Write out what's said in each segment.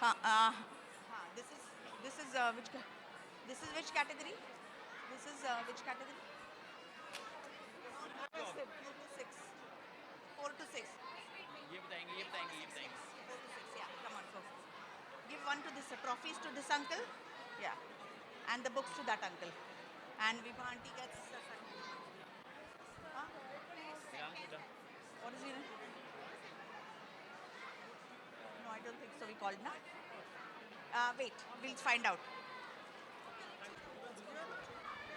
This is which category? This is which category? 4 to 6. 4 to 6. 4 to 6. Yeah. Come on, go. Give one to this trophies to this uncle. Yeah. And the books to that uncle. And Vibha auntie gets. Huh? What is your name? No, I don't think so. We called now. Wait, we'll find out.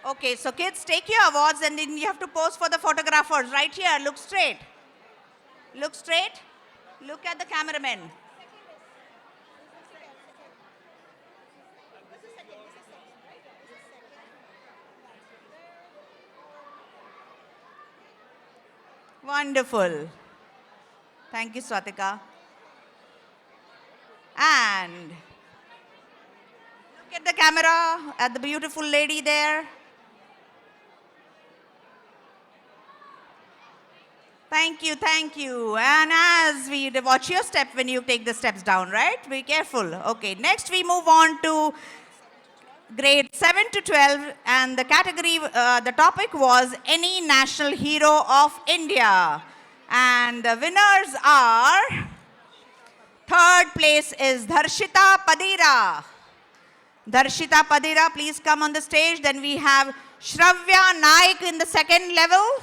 Okay, so kids, take your awards and then you have to pose for the photographers. Right here, look straight. Look straight. Look at the cameraman. Wonderful. Thank you, Swatika. And look at the camera, at the beautiful lady there. Thank you, thank you. And as we watch your step when you take the steps down, right? Be careful. Okay, next we move on to grade 7 to 12, and the category, the topic was any national hero of India. And the winners are, third place is Dharshita Padira. Dharshita Padira, please come on the stage. Then we have Shravya Naik in the second level.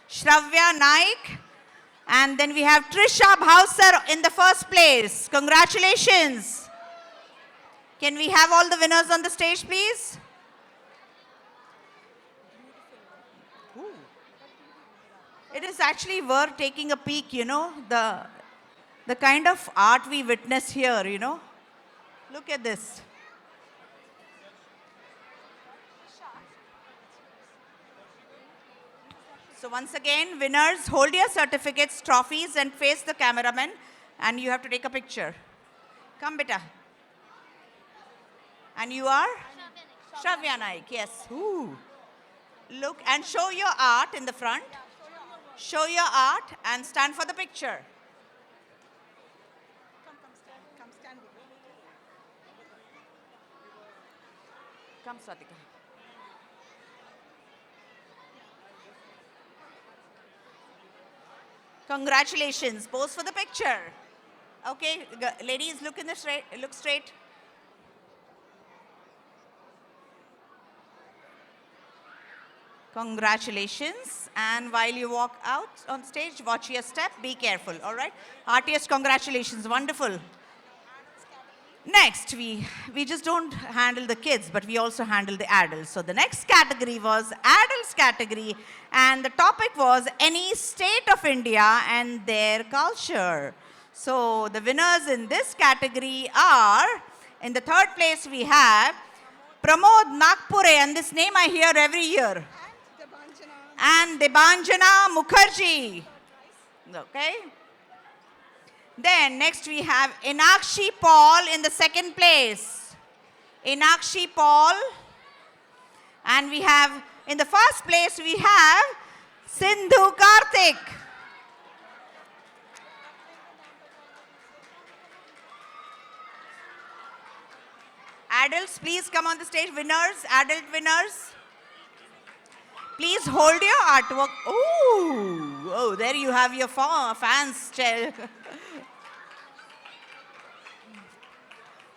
Shravya Naik. And then we have Trisha Bhausar in the first place. Congratulations. Can we have all the winners on the stage, please? Ooh. It is actually worth taking a peek, you know, the kind of art we witness here, you know. Look at this. So once again, winners, hold your certificates, trophies, and face the cameraman, and you have to take a picture. Come, beta. And you are? Shravya Naik, yes. Ooh. Look and show your art in the front. Show your art and stand for the picture. Come stand. Come, Swatika. Congratulations. Pose for the picture. Okay, ladies, look in the straight. Look straight. Congratulations. And while you walk out on stage, watch your step. Be careful. All right. Heartiest congratulations. Wonderful. Next, we just don't handle the kids, but we also handle the adults. So the next category was adults category, and the topic was any state of India and their culture. So the winners in this category are, in the third place we have Pramod Nagpure, and this name I hear every year. And Debanjana Mukherjee. Okay. Then next we have Inakshi Paul in the second place. Inakshi Paul. And we have, in the first place, we have Sindhu Karthik. Adults, please come on the stage. Winners, adult winners. Please hold your artwork. Ooh, oh, there you have your fans.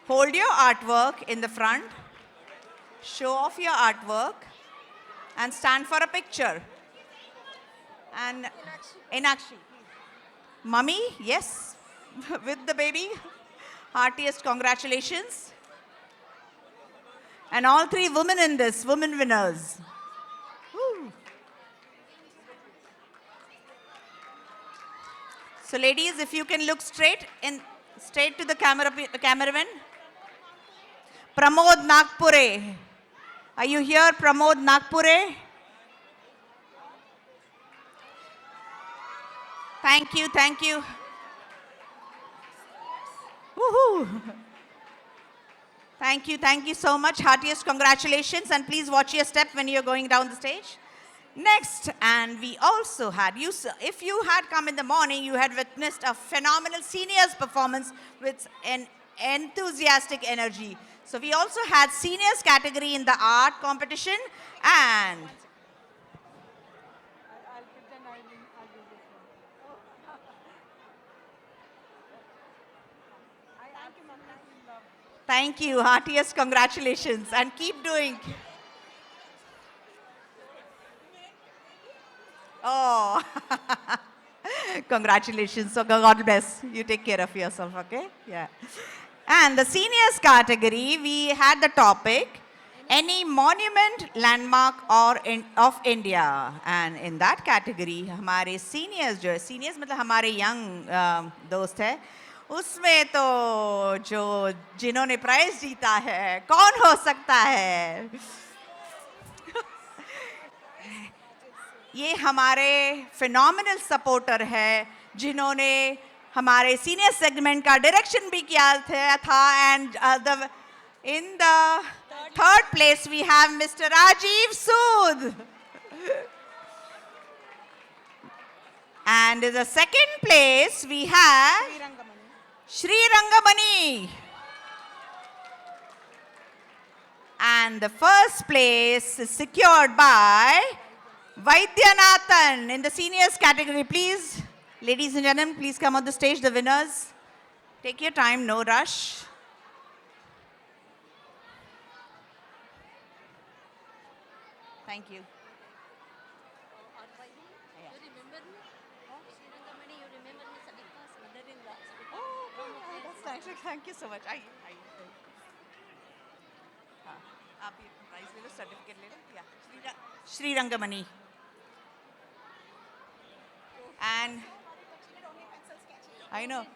Hold your artwork in the front. Show off your artwork and stand for a picture. And Inakshi. Mummy, yes, with the baby. Heartiest congratulations. And all three women in this, women winners. Woo. So ladies, if you can look straight to the cameraman. Pramod Nagpure. Are you here, Pramod Nagpure? Thank you, thank you. Woohoo! Thank you so much. Heartiest congratulations, and please watch your step when you're going down the stage. Next, and we also had, if you had come in the morning, you had witnessed a phenomenal seniors performance with an enthusiastic energy. So we also had seniors category in the art competition, and thank you, heartiest congratulations, and keep doing. Oh, congratulations. So God bless. You take care of yourself, okay? Yeah. And the seniors category, we had the topic, any monument, landmark or of India. And in that category, हमारे seniors जो है, seniors मतलब हमारे young दोस्त है, उसमें तो जो जिन्होंने प्राइज जीता है, कौन हो सकता है? ये हमारे फिनोमिनल सपोर्टर है जिन्होंने हमारे सीनियर सेगमेंट का डायरेक्शन भी किया था and in the third place we have mister Rajiv Sood and in the second place we have Shri Rangamani and the first place is secured by Vaidyanathan in the seniors category. Please, ladies and gentlemen, please come on the stage, the winners. Take your time, no rush. Thank you. Thank you so much. आप ये prize ले लो, certificate ले लो, या Shri Rangamani and I know,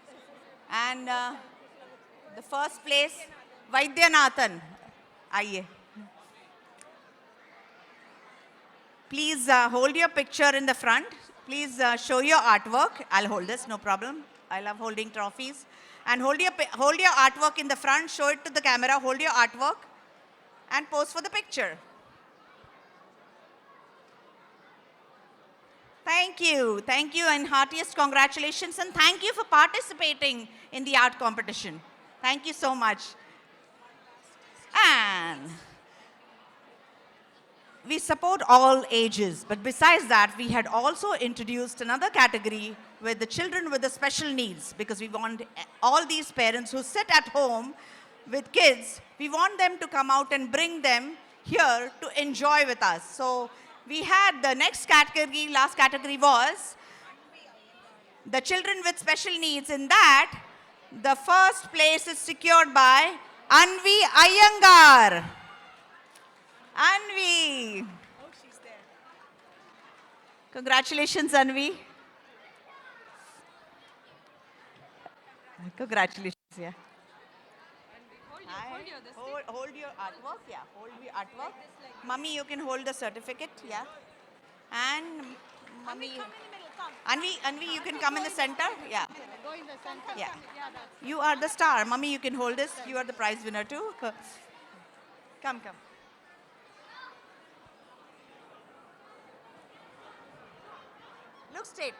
and the first place Vaidyanathan. आइए, please hold your picture in the front. Please show your artwork. I'll hold this, no problem. I love holding trophies. And hold your artwork in the front. Show it to the camera. Hold your artwork and pose for the picture. Thank you, and heartiest congratulations, and thank you for participating in the art competition. Thank you so much. And we support all ages, but besides that, we had also introduced another category with the children with the special needs, because we want all these parents who sit at home with kids, we want them to come out and bring them here to enjoy with us. So we had the next category, last category was the children with special needs. In that, the first place is secured by Anvi Iyengar. Anvi. Oh, she's there. Congratulations, Anvi. Congratulations, yeah. Hold your artwork, yeah. Hold your artwork. Mummy, you can hold the certificate, yeah. And Mummy, Anvi, you can come in the center, yeah. Go in the center. Yeah. You are the star. Mummy, you can hold this. You are the prize winner too. Come. Look straight.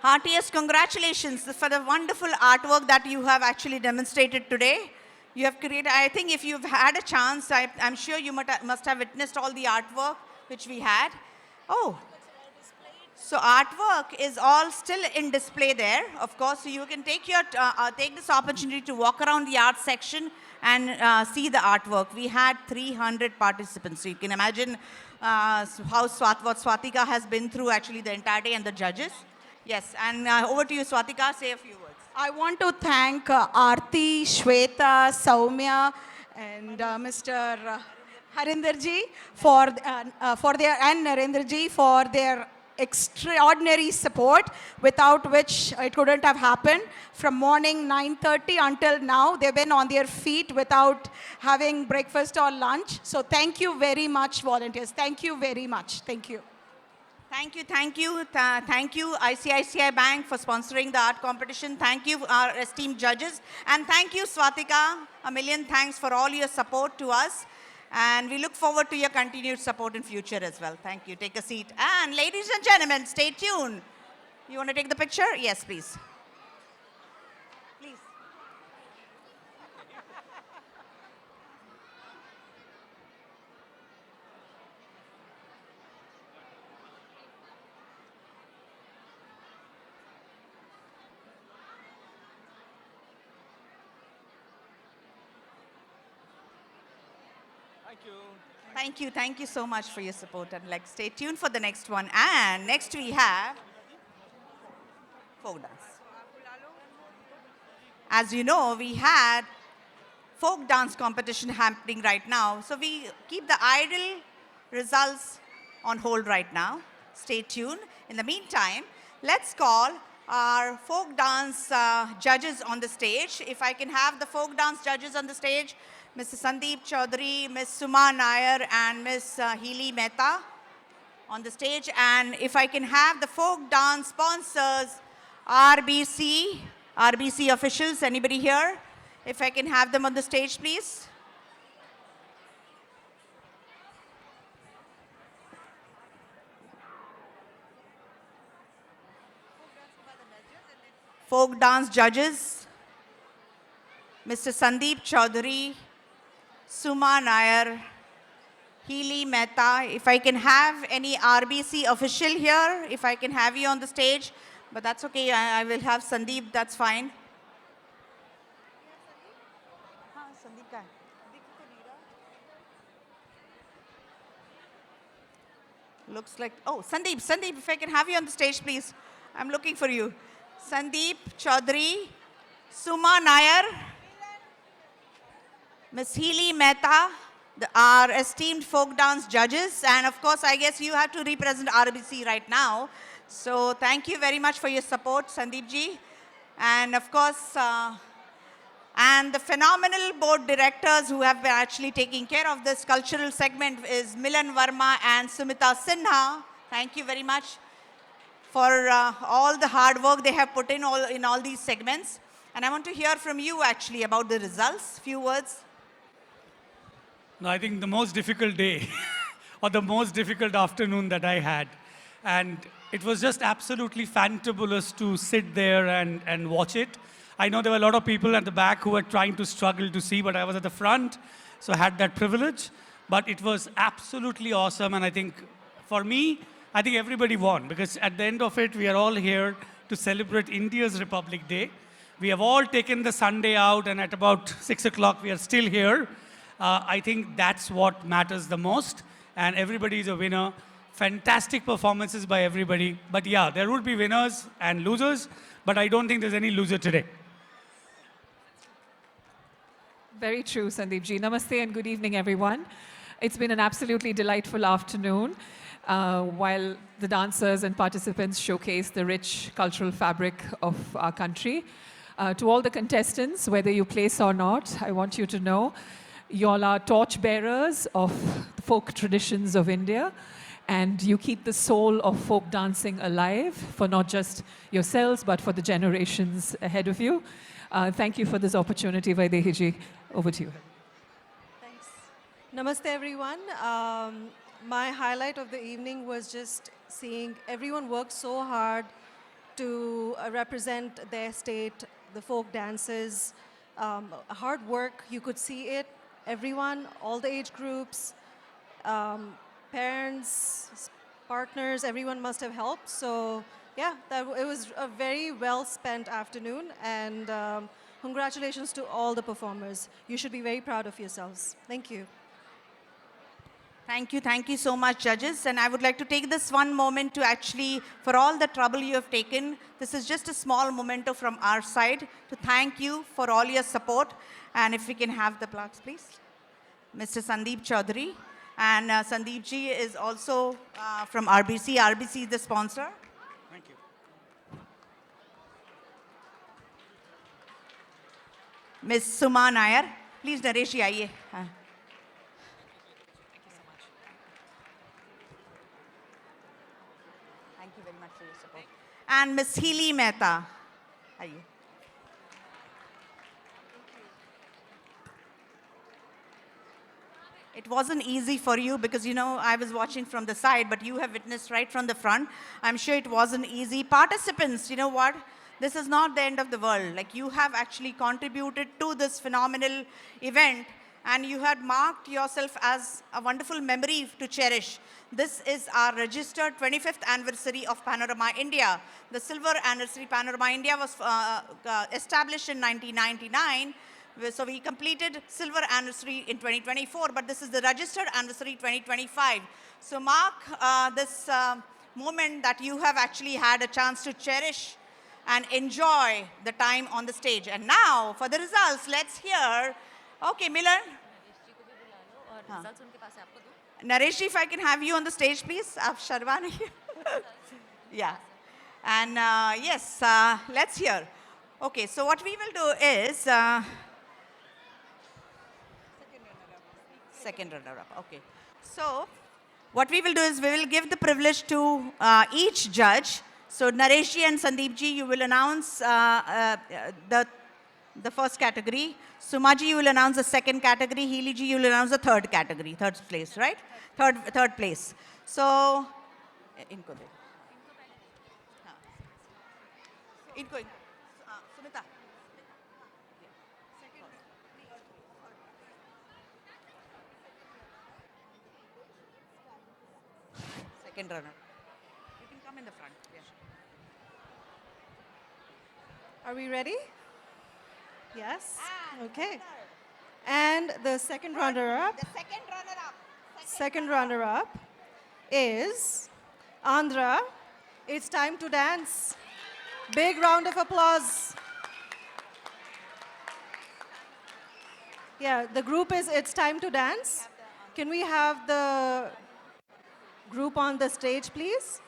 Heartiest congratulations for the wonderful artwork that you have actually demonstrated today. You have created, I think if you've had a chance, I'm sure you must have witnessed all the artwork which we had. Oh, so artwork is all still in display there, of course. So you can take this opportunity to walk around the art section and see the artwork. We had 300 participants. So you can imagine what Swatika has been through actually the entire day, and the judges. Yes, and over to you, Swatika, say a few words. I want to thank Aarti, Shweta, Soumya, and Mr. Harinderji and Narendraji for their extraordinary support, without which it couldn't have happened. From morning 9:30 until now, they've been on their feet without having breakfast or lunch. So thank you very much, volunteers. Thank you very much. Thank you. Thank you, ICICI Bank, for sponsoring the art competition. Thank you, our esteemed judges. And thank you, Swatika. A million thanks for all your support to us. And we look forward to your continued support in future as well. Thank you. Take a seat. And ladies and gentlemen, stay tuned. You want to take the picture? Yes, please. Please. Thank you so much for your support, and like stay tuned for the next one. And next we have folk dance. As you know, we had folk dance competition happening right now, so we keep the idle results on hold right now. Stay tuned. In the meantime, let's call our folk dance judges on the stage. If I can have the folk dance judges on the stage, Mr. Sandeep Chaudhary, Ms. Suma Nair, and Ms. Healy Mehta on the stage. And if I can have the folk dance sponsors, RBC officials, anybody here? If I can have them on the stage, please. Folk dance judges, Mr. Sandeep Chaudhary, Suma Nair, Healy Mehta. If I can have any RBC official here, if I can have you on the stage, but that's okay, I will have Sandeep, that's fine. Looks like, oh, Sandeep, if I can have you on the stage, please. I'm looking for you. Sandeep Chaudhary, Suma Nair, Ms. Healy Mehta, our esteemed folk dance judges. And of course, I guess you have to represent RBC right now. So thank you very much for your support, Sandeep ji. And of course, and the phenomenal board directors who have been actually taking care of this cultural segment is Milan Verma and Sumita Sinha. Thank you very much for all the hard work they have put in all these segments. And I want to hear from you actually about the results. Few words. No, I think the most difficult day or the most difficult afternoon that I had. And it was just absolutely fantabulous to sit there and watch it. I know there were a lot of people at the back who were trying to struggle to see, but I was at the front, so I had that privilege. But it was absolutely awesome, and I think for me, I think everybody won, because at the end of it, we are all here to celebrate India's Republic Day. We have all taken the Sunday out, and at about 6 o'clock, we are still here. I think that's what matters the most, and everybody is a winner. Fantastic performances by everybody. But yeah, there would be winners and losers, but I don't think there's any loser today. Very true, Sandeep ji. Namaste and good evening, everyone. It's been an absolutely delightful afternoon while the dancers and participants showcase the rich cultural fabric of our country. To all the contestants, whether you place or not, I want you to know you all are torchbearers of the folk traditions of India, and you keep the soul of folk dancing alive for not just yourselves, but for the generations ahead of you. Thank you for this opportunity, Vaidehi ji. Over to you. Thanks. Namaste, everyone. My highlight of the evening was just seeing everyone work so hard to represent their state, the folk dances. Hard work, you could see it. Everyone, all the age groups, parents, partners, everyone must have helped. So yeah, it was a very well spent afternoon, and congratulations to all the performers. You should be very proud of yourselves. Thank you. Thank you so much, judges. And I would like to take this one moment to actually, for all the trouble you have taken, this is just a small memento from our side to thank you for all your support. And if we can have the plaques, please. Mr. Sandeep Chaudhary. And Sandeep ji is also from RBC. RBC is the sponsor. Thank you. Ms. Suma Nair. Please, Naresh ji, आइए. Thank you very much for your support. And Ms. Healy Mehta. आइए. It wasn't easy for you because, you know, I was watching from the side, but you have witnessed right from the front. I'm sure it wasn't easy. Participants, you know what? This is not the end of the world. Like, you have actually contributed to this phenomenal event, and you had marked yourself as a wonderful memory to cherish. This is our registered 25th anniversary of Panorama India. The silver anniversary Panorama India was established in 1999. So we completed silver anniversary in 2024, but this is the registered anniversary 2025. So mark this moment that you have actually had a chance to cherish and enjoy the time on the stage. And now for the results, let's hear. Okay, Milan. Naresh, if I can have you on the stage, please. Sharwan here. Yeah. And yes, let's hear. Okay, so what we will do is, second runner-up, okay. So what we will do is we will give the privilege to each judge. So Naresh ji and Sandeep ji, you will announce the first category. Sumaji, you will announce the second category. Healy ji, you will announce the third category, third place, right? Third place. So, inko de. Inko. Sumita. Second runner. You can come in the front. Yeah. Are we ready? Yes? Okay. And the second runner-up, The second runner-up. second runner-up is Andhra. It's time to dance. Big round of applause. Yeah, the group is It's Time to Dance. Can we have the group on the stage, please?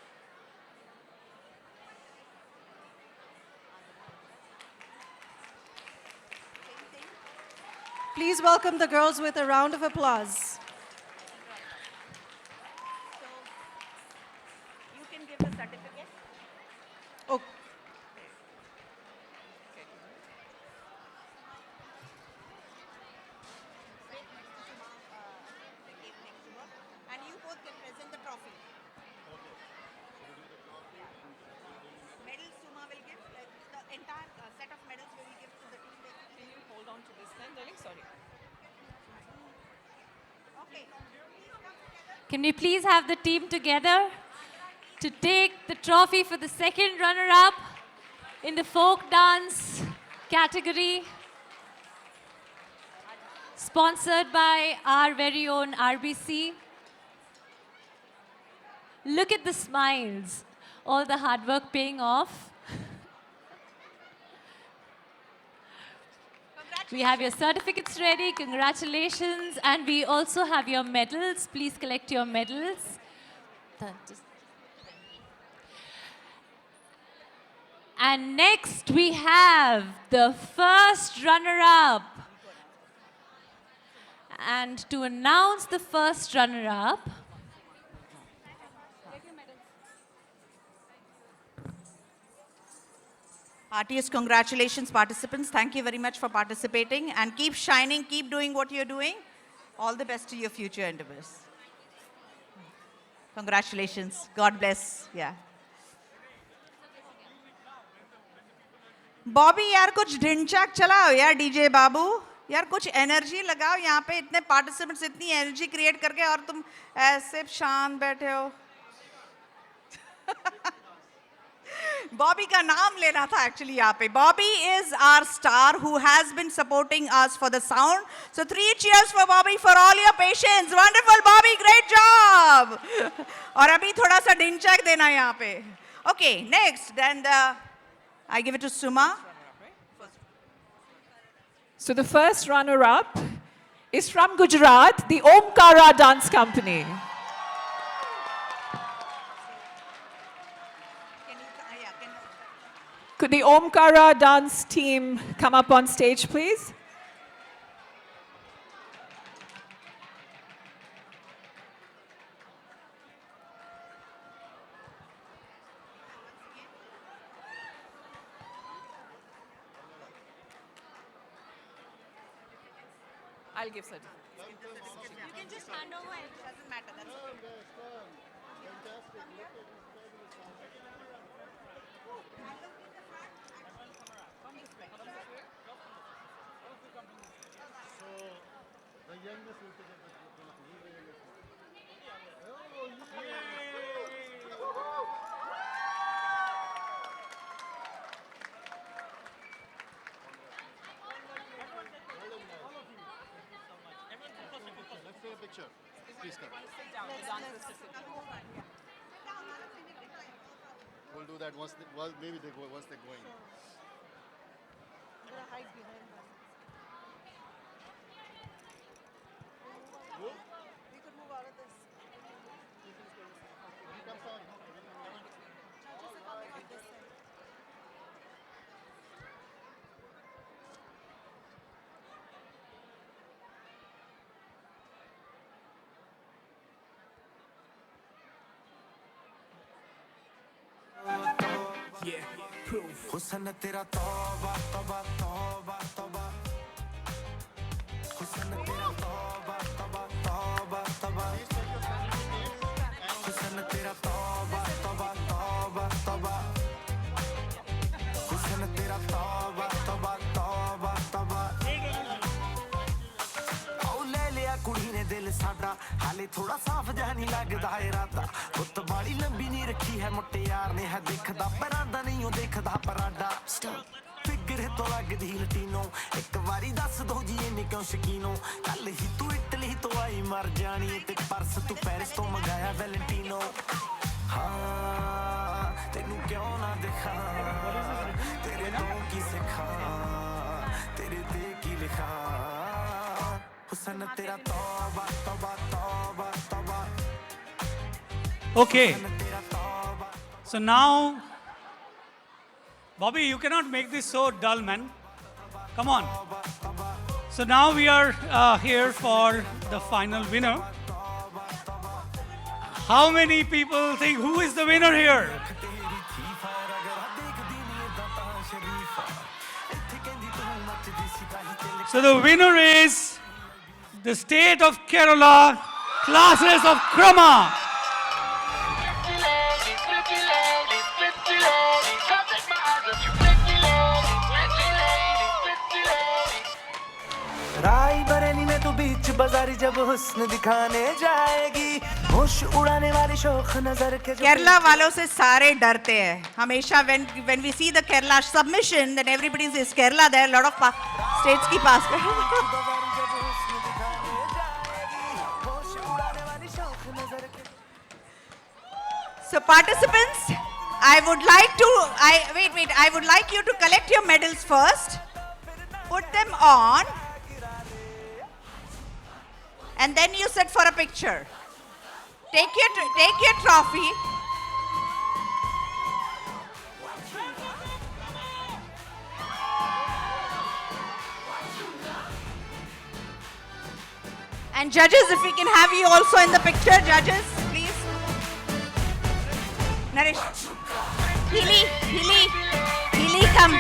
Please welcome the girls with a round of applause. You can give the certificate. Oh, And you both can present the trophy. Medals Suma will give, the entire set of medals we will give to the team. Can you hold on to this then, darling? Sorry. Okay. Can we please have the team together to take the trophy for the second runner-up in the folk dance category, sponsored by our very own RBC. Look at the smiles, all the hard work paying off. We have your certificates ready, congratulations. And we also have your medals. Please collect your medals. And next we have the first runner-up. And to announce the first runner-up, Heartiest congratulations, participants. Thank you very much for participating. And keep shining, keep doing what you're doing. All the best to your future endeavors. Congratulations. God bless. Yeah. Bobby यार कुछ ढिंचाक चलाओ यार DJ बाबू यार कुछ energy लगाओ यहाँ पे इतने पार्टिसिपेंट्स इतनी एनर्जी क्रिएट करके और तुम ऐसे शांत बैठे हो बॉबी का नाम लेना था एक्चुअली यहाँ पे Bobby is our star who has been supporting us for the sound so 3 cheers for Bobby for all your patience wonderful Bobby great job और अभी थोड़ा सा ढिंचाक देना यहाँ पे okay next then the I give it to Suma. So the first runner-up is from Gujarat, the Omkara Dance Company. Could the Omkara dance team come up on stage, please? I'll give certificate. You can just hand over it. Doesn't matter. That's okay. So the youngest will take the trophy. He's the youngest one. Let's take a picture. Please come. We'll do that once. Well, maybe they go once they go in. I'm gonna hide behind them. We could move out of this. He comes on. Judges are coming on this side. हुसन तेरा तौबा तौबा तौबा तौबा हुसन तेरा तौबा तौबा तौबा तौबा हुसन तेरा तौबा तौबा तौबा तौबा हुसन तेरा तौबा तौबा तौबा तौबा औ ले लिया कुड़ी ने दिल साडा हाले थोड़ा साफ जा नहीं लगदा इरादा पुत बाड़ी लंबी नहीं रखी है मुट्टे यार ने है दिखदा परांदा नहीं ओ देखदा परांडा फिगर तो लगदी लटीनो एक बारी दस दो जी इन्नी क्यों शकीनो कल ही तू इटली तो आई मर जानी ते परस तू पेरिस तो मंगाया वैलेंटिनो हाँ तेनू क्यों ना दिखा तेरे तो की सिखा तेरे दे की लिखा हुसन तेरा तौबा तौबा तौबा तौबा Okay. So now, Bobby, you cannot make this so dull, man. Come on. So now we are here for the final winner. How many people think who is the winner here? So the winner is the state of Kerala, classes of Krama. राई बरेली में तो बीच बाजारी जब हुस्न दिखाने जाएगी होश उड़ाने वाली शौक नजर के जो केरला वालों से सारे डरते हैं हमेशा when we see the Kerala submission then everybody says Kerala there are a lot of states की pass कर बाजारी जब हुस्न दिखाने जाएगी होश उड़ाने वाली शौक नजर के So participants, I would like you to collect your medals first, put them on, and then you sit for a picture. Take your trophy. And judges, if we can have you also in the picture, judges, please. Naresh. Healy, come.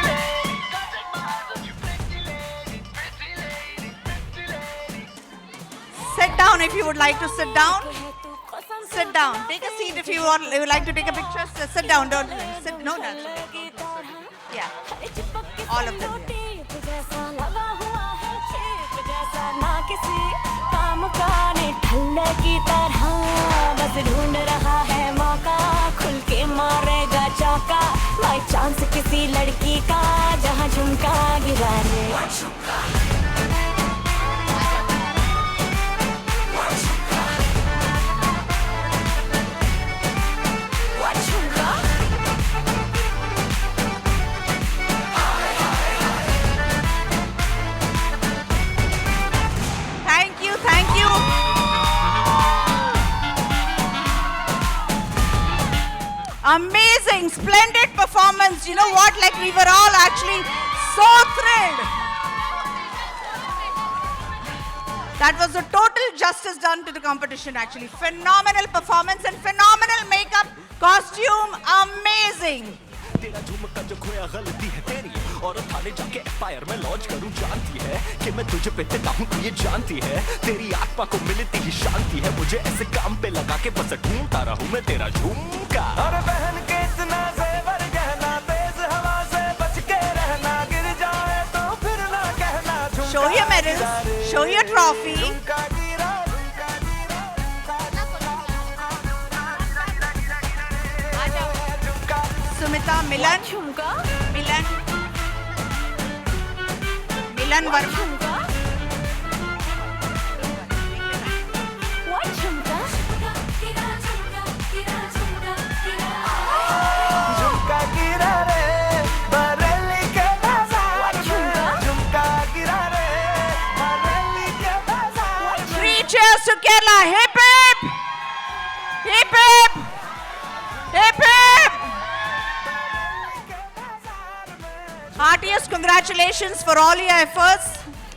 Sit down if you would like to sit down. Sit down. Take a seat if you would like to take a picture. Sit down. Don't sit. No, no. Yeah. All of them. By chance किसी लड़की का जहाँ झुमका गिरा ले Thank you. Amazing, splendid performance. You know what? Like we were all actually so thrilled. That was a total justice done to the competition actually. Phenomenal performance and phenomenal makeup, costume, amazing. खोया गलती है तेरी और थाने जाके FIR में launch करूं जानती है कि मैं तुझे पे फिदा हूं तू ये जानती है तेरी आत्मा को मिलती ही शांति है मुझे ऐसे काम पे लगा के बस ढूंढता रहूं मैं तेरा झुमका और बहन के इतना जेवर गहना तेज हवा से बच के रहना गिर जाए तो फिर ना कहना झुमका Show your medals, show your trophy. झुमका गिरा झुमका गिरा Sumita Milan. झुमका Milan. Milan Verma. व्हाट झुमका झुमका गिरा रे बरेली के बाजार में झुमका गिरा रे बरेली के बाजार में 3 cheers to Kerala. Hip hip! Hip hip! Hip hip! Heartiest congratulations for all your efforts.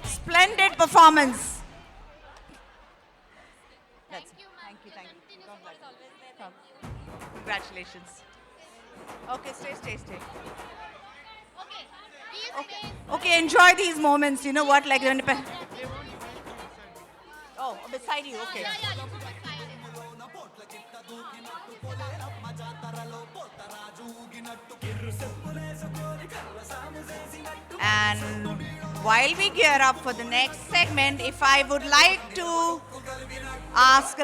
Splendid performance. Congratulations. Okay, stay. Okay, enjoy these moments. You know what? Like when. Oh, beside you. Okay. And while we gear up for the next segment, if I would like to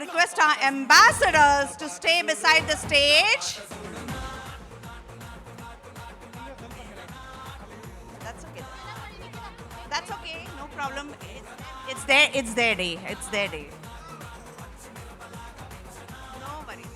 request our ambassadors to stay beside the stage. That's okay. That's okay. No problem. It's their day. It's their day. No worries.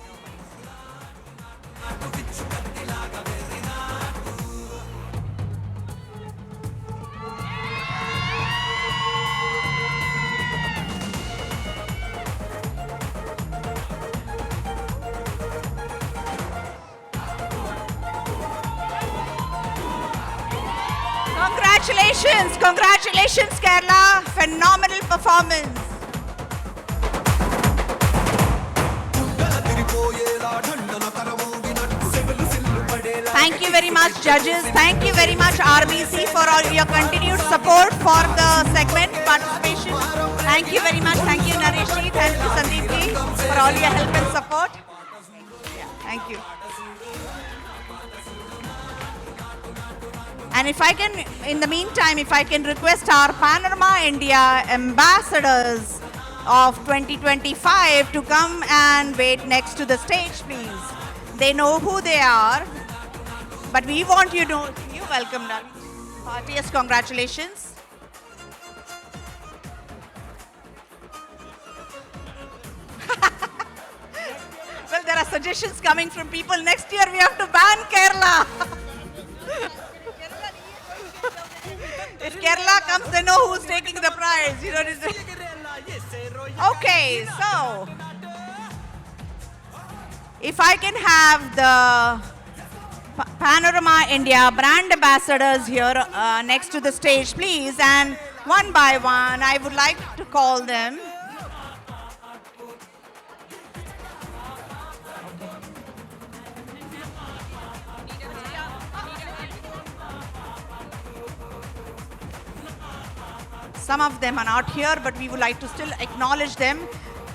Congratulations, Kerala. Phenomenal performance. Thank you very much, judges. Thank you very much, RBC, for all your continued support for the segment participation. Thank you very much. Thank you, Nareshji. Thank you, Sandeep ji, for all your help and support. Thank you. And if I can, in the meantime, if I can request our Panorama India ambassadors of 2025 to come and wait next to the stage, please. They know who they are, but we want you to, you welcome them. Heartiest congratulations. Well, there are suggestions coming from people. Next year we have to ban Kerala. If Kerala comes, they know who's taking the prize. You know what it is? Okay, so if I can have the Panorama India brand ambassadors here next to the stage, please, and one by one, I would like to call them. Some of them are not here, but we would like to still acknowledge them.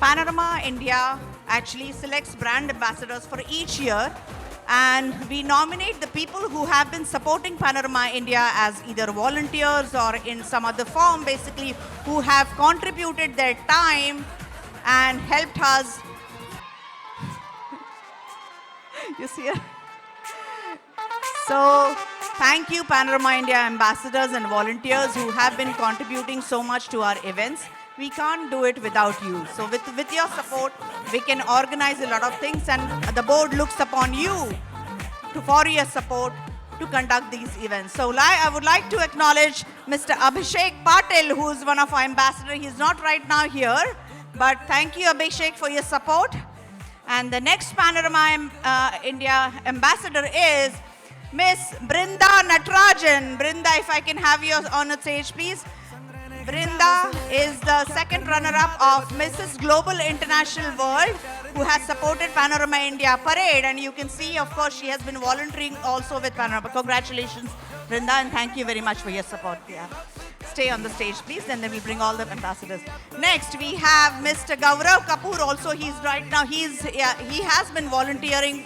Panorama India actually selects brand ambassadors for each year, and we nominate the people who have been supporting Panorama India as either volunteers or in some other form, basically, who have contributed their time and helped us. You see her? So, thank you, Panorama India ambassadors and volunteers who have been contributing so much to our events. We can't do it without you. So, with your support, we can organize a lot of things, and the board looks upon you for your support to conduct these events. So, I would like to acknowledge Mr. Abhishek Patil, who is one of our ambassadors. He's not right now here, but thank you, Abhishek, for your support. And the next Panorama India ambassador is Miss Brinda Natarajan. Brinda, if I can have you on the stage, please. Brinda is the second runner-up of Mrs. Global International World. who has supported Panorama India Parade. And you can see, of course, she has been volunteering also with Panorama. Congratulations, Vrinda, and thank you very much for your support. Yeah. Stay on the stage, please, and then we'll bring all the ambassadors. Next, we have Mr. Gaurav Kapoor also. He has been volunteering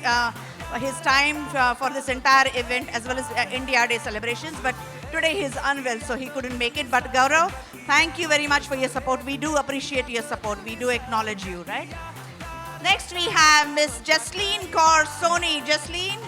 his time for this entire event as well as India Day celebrations, but today he's unwell, so he couldn't make it. But Gaurav, thank you very much for your support. We do appreciate your support. We do acknowledge you, right? Next, we have Miss Jasleen Kaur Soni. Jasleen,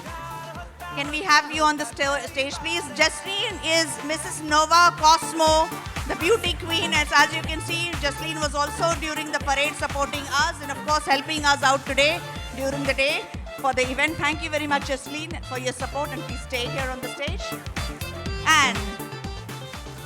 can we have you on the stage, please? Jasleen is Mrs. Nova Cosmo, the beauty queen. As you can see, Jasleen was also during the parade supporting us and, of course, helping us out today during the day for the event. Thank you very much, Jasleen, for your support, and please stay here on the stage.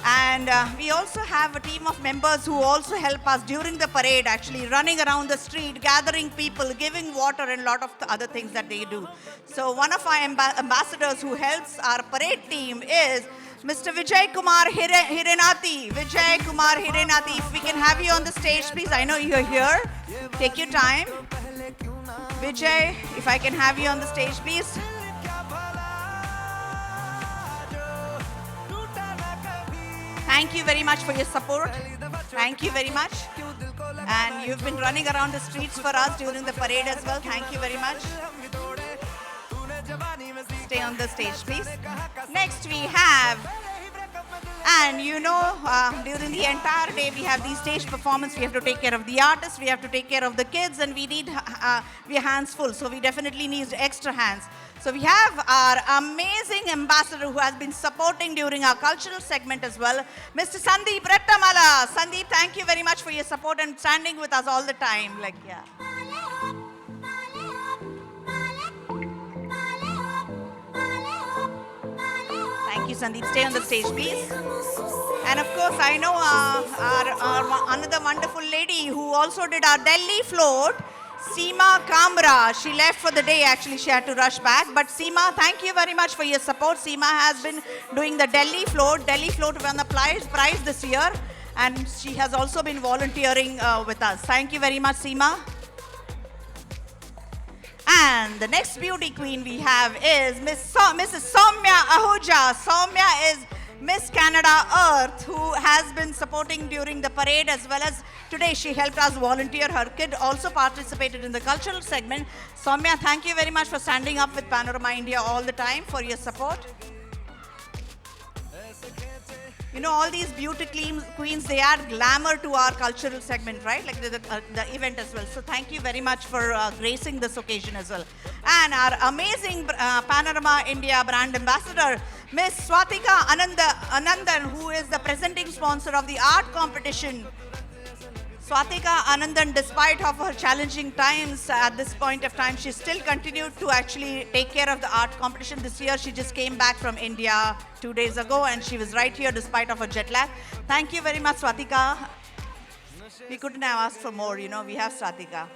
And we also have a team of members who also help us during the parade, actually running around the street, gathering people, giving water, and a lot of the other things that they do. So one of our ambassadors who helps our parade team is Mr. Vijay Kumar Hirenati. Vijay Kumar Hirenati, if we can have you on the stage, please. I know you're here. Take your time. Vijay, if I can have you on the stage, please. Thank you very much for your support. Thank you very much. And you've been running around the streets for us during the parade as well. Thank you very much. Stay on the stage, please. Next we have, and you know, during the entire day we have the stage performance. We have to take care of the artists, we have to take care of the kids, and we need, we are hands full. So we definitely need extra hands. So we have our amazing ambassador who has been supporting during our cultural segment as well, Mr. Sandeep Rettamala. Sandeep, thank you very much for your support and standing with us all the time. Like, yeah. Thank you, Sandeep. Stay on the stage, please. And of course, I know our another wonderful lady who also did our Delhi float, Seema Kamra. She left for the day, actually. She had to rush back. But Seema, thank you very much for your support. Seema has been doing the Delhi float. Delhi float won the prize this year. And she has also been volunteering with us. Thank you very much, Seema. And the next beauty queen we have is Mrs. Soumya Ahuja. Soumya is Miss Canada Earth, who has been supporting during the parade as well as today she helped us volunteer. Her kid also participated in the cultural segment. Soumya, thank you very much for standing up with Panorama India all the time, for your support. You know, all these beauty queens, they add glamour to our cultural segment, right? Like the event as well. So thank you very much for gracing this occasion as well. And our amazing Panorama India brand ambassador, Miss Swatika Anandan, who is the presenting sponsor of the art competition. Swatika Anandan, despite of her challenging times at this point of time, she still continued to actually take care of the art competition. This year, she just came back from India 2 days ago, and she was right here despite of her jet lag. Thank you very much, Swatika. We couldn't have asked for more, you know, we have Swatika.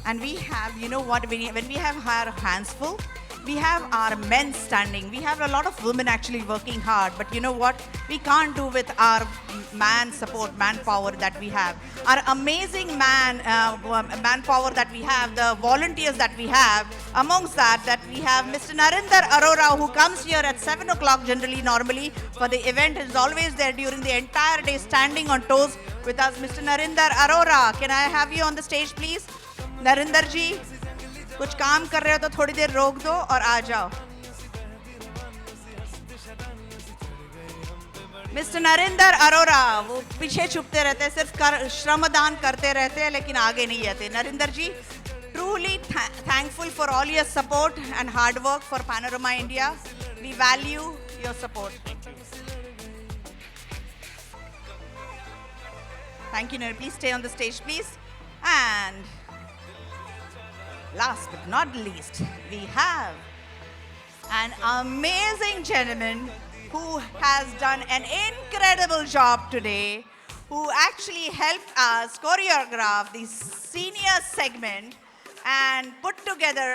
And we have, you know what, when we have our hands full, we have our men standing. We have a lot of women actually working hard, but you know what? We can't do with our manpower that we have. Our amazing manpower that we have, the volunteers that we have, amongst that we have Mr. Narinder Arora, who comes here at 7 o'clock generally, normally, for the event. Is always there during the entire day, standing on toes with us. Mr. Narinder Arora, can I have you on the stage, please? Narinder जी, कुछ काम कर रहे हो तो थोड़ी देर रोक दो और आ जाओ. मिस्टर नरिंदर अरोरा, वो पीछे छुपते रहते हैं, सिर्फ श्रमदान करते रहते हैं, लेकिन आगे नहीं आते. नरिंदर जी, truly thankful for all your support and hard work for Panorama India. We value your support. Thank you, Narinder. Please stay on the stage, please. And last but not least, we have an amazing gentleman who has done an incredible job today, who actually helped us choreograph the senior segment. and put together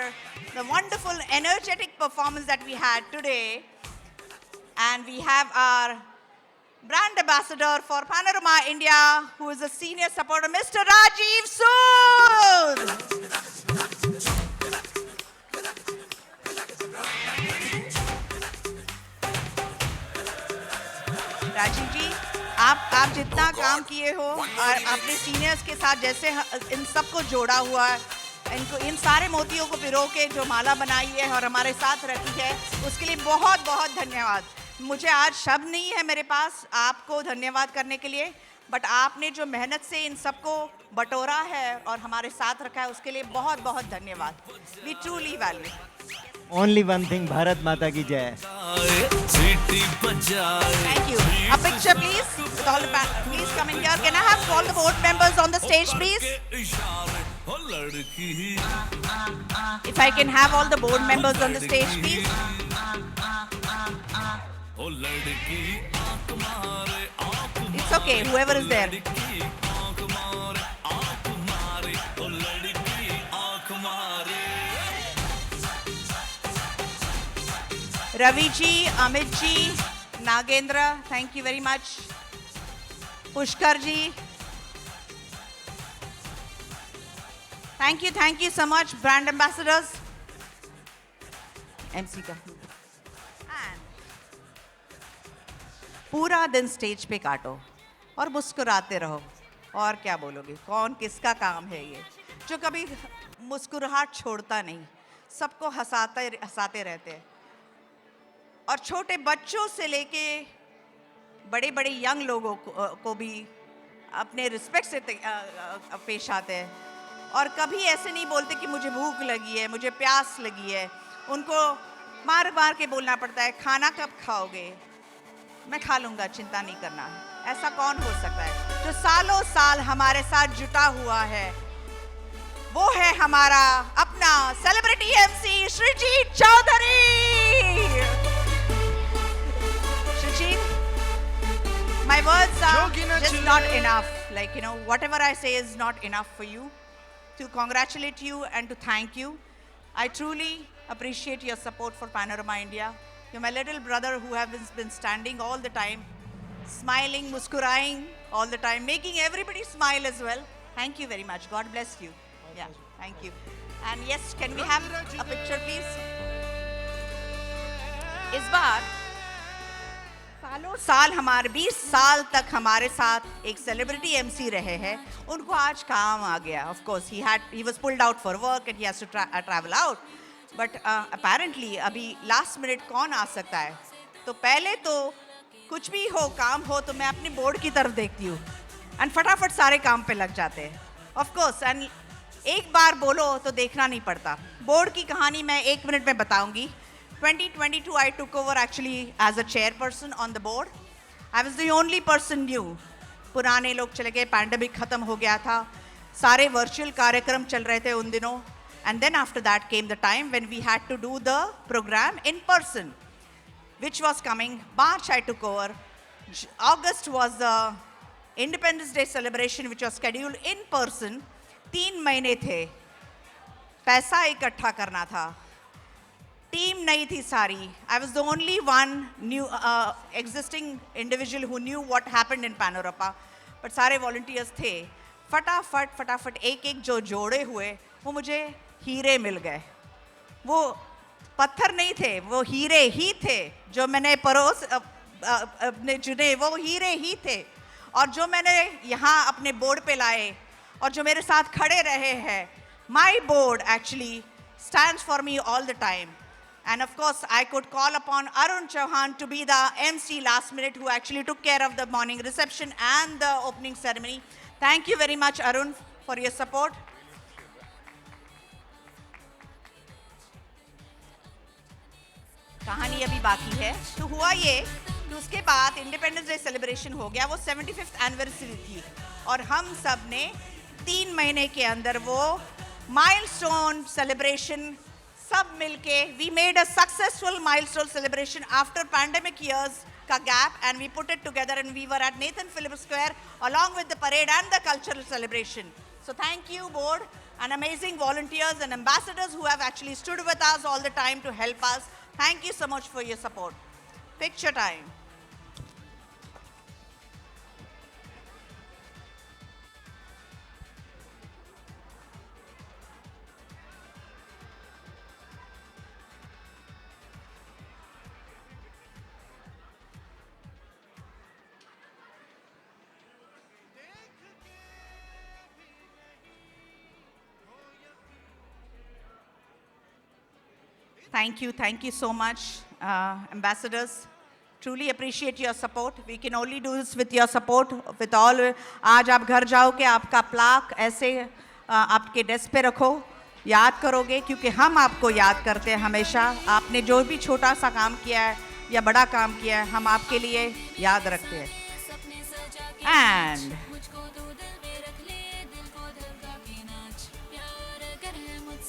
the wonderful, energetic performance that we had today. And we have our brand ambassador for Panorama India, who is a senior supporter, Mr. Rajiv Sood. Rajiv जी, आप जितना काम किए हो और अपने seniors के साथ जैसे इन सबको जोड़ा हुआ है, इनको इन सारे मोतियों को पिरो के जो माला बनाई है और हमारे साथ रखी है, उसके लिए बहुत बहुत धन्यवाद। मुझे आज शब्द नहीं है मेरे पास आपको धन्यवाद करने के लिए, बट आपने जो मेहनत से इन सबको बटोरा है और हमारे साथ रखा है, उसके लिए बहुत बहुत धन्यवाद। We truly value. Only one thing, Bharat Mata ki jai. Thank you. A picture, please. With all the please come in here. Can I have all the board members on the stage, please? If I can have all the board members on the stage, please. It's okay, whoever is there. Ravi ji, Amit ji, Nagendra, thank you very much. Pushkar ji. Thank you so much, brand ambassadors. MC का. And पूरा दिन stage पे काटो और मुस्कुराते रहो, और क्या बोलोगे? कौन किसका काम है ये जो कभी मुस्कुराहट छोड़ता नहीं, सबको हंसाते रहते हैं, और छोटे बच्चों से लेके बड़े बड़े यंग लोगों को भी अपने रिस्पेक्ट से पेश आते हैं, और कभी ऐसे नहीं बोलते कि मुझे भूख लगी है, मुझे प्यास लगी है। उनको मार मार के बोलना पड़ता है, खाना कब खाओगे? मैं खा लूँगा, चिंता नहीं करना। ऐसा कौन हो सकता है जो सालों साल हमारे साथ जुटा हुआ है? वो है हमारा अपना celebrity MC Sreejith Chaudhary. My words are just not enough. Like, whatever I say is not enough for you to congratulate you and to thank you. I truly appreciate your support for Panorama India. You're my little brother who has been standing all the time, smiling, muskuraing all the time, making everybody smile as well. Thank you very much. God bless you. Yeah, thank you. And yes, can we have a picture, please? इस बार सालों साल हमारे 20 साल तक हमारे साथ एक celebrity MC रहे हैं, उनको आज काम आ गया. Of course, he was pulled out for work and he has to travel out. But apparently अभी last minute कौन आ सकता है? तो पहले तो कुछ भी हो, काम हो, तो मैं अपने बोर्ड की तरफ देखती हूँ and फटाफट सारे काम पे लग जाते हैं. Of course, and एक बार बोलो तो देखना नहीं पड़ता. बोर्ड की कहानी मैं 1 मिनट में बताऊंगी. 2022 I took over actually as a chairperson on the board. I was the only person new. पुराने लोग चले गए, पैंडेमिक खत्म हो गया था, सारे वर्चुअल कार्यक्रम चल रहे थे उन दिनों. And then after that came the time when we had to do the program in person, which was coming. March I took over. August was the Independence Day celebration, which was scheduled in person. 3 महीने थे, पैसा इकट्ठा करना था, team नहीं थी सारी. I was the only one new existing individual who knew what happened in Panorama. But सारे volunteers थे. फटाफट एक जो जोड़े हुए, वो मुझे हीरे मिल गए. वो पत्थर नहीं थे, वो हीरे ही थे. जो मैंने अपने चुने, वो हीरे ही थे. और जो मैंने यहाँ अपने बोर्ड पे लाए और जो मेरे साथ खड़े रहे हैं, my board actually stands for me all the time. And of course, I could call upon Arun Chauhan to be the MC last minute, who actually took care of the morning reception and the opening ceremony. Thank you very much, Arun, for your support. कहानी अभी बाकी है. तो हुआ ये कि उसके बाद इंडिपेंडेंस डे सेलिब्रेशन हो गया. वो 75th एनिवर्सरी थी और हम सब ने 3 महीने के अंदर वो माइलस्टोन सेलिब्रेशन सब मिलके, we made a successful milestone celebration after pandemic years का gap, and we put it together, and we were at Nathan Phillips Square along with the parade and the cultural celebration. So thank you, board. and amazing volunteers and ambassadors who have actually stood with us all the time to help us. Thank you so much for your support. Picture time. Thank you so much, ambassadors. Truly appreciate your support. We can only do this with your support, with all. आज आप घर जाओगे, आपका plaque ऐसे आपके desk पे रखो, याद करोगे क्योंकि हम आपको याद करते हैं हमेशा. आपने जो भी छोटा सा काम किया है या बड़ा काम किया है, हम आपके लिए याद रखते हैं. And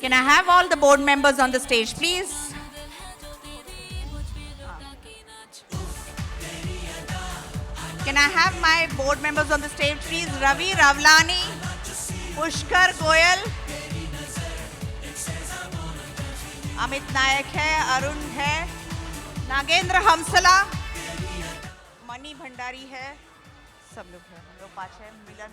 can I have all the board members on the stage, please? Can I have my board members on the stage, please? Ravi Ravlani, Pushkar Goyal, Amit Nayak hai, Arun hai, Nagendra Hamsala, Mani Bhandari hai, सब लोग हैं, हम लोग पांच हैं, मिलन.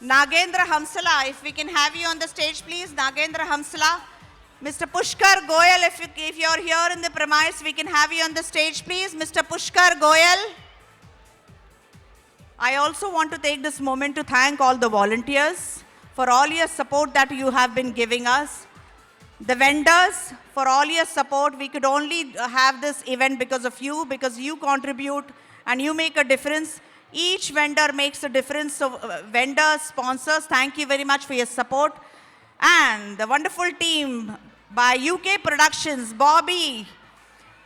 Nagendra Hamsala, if we can have you on the stage, please. Nagendra Hamsala. Mr. Pushkar Goyal, if you're here in the premise, we can have you on the stage, please. Mr. Pushkar Goyal. I also want to take this moment to thank all the volunteers for all your support that you have been giving us. The vendors, for all your support. We could only have this event because of you, because you contribute and you make a difference. Each vendor makes a difference. So vendors, sponsors, thank you very much for your support. And the wonderful team by UK Productions, Bobby,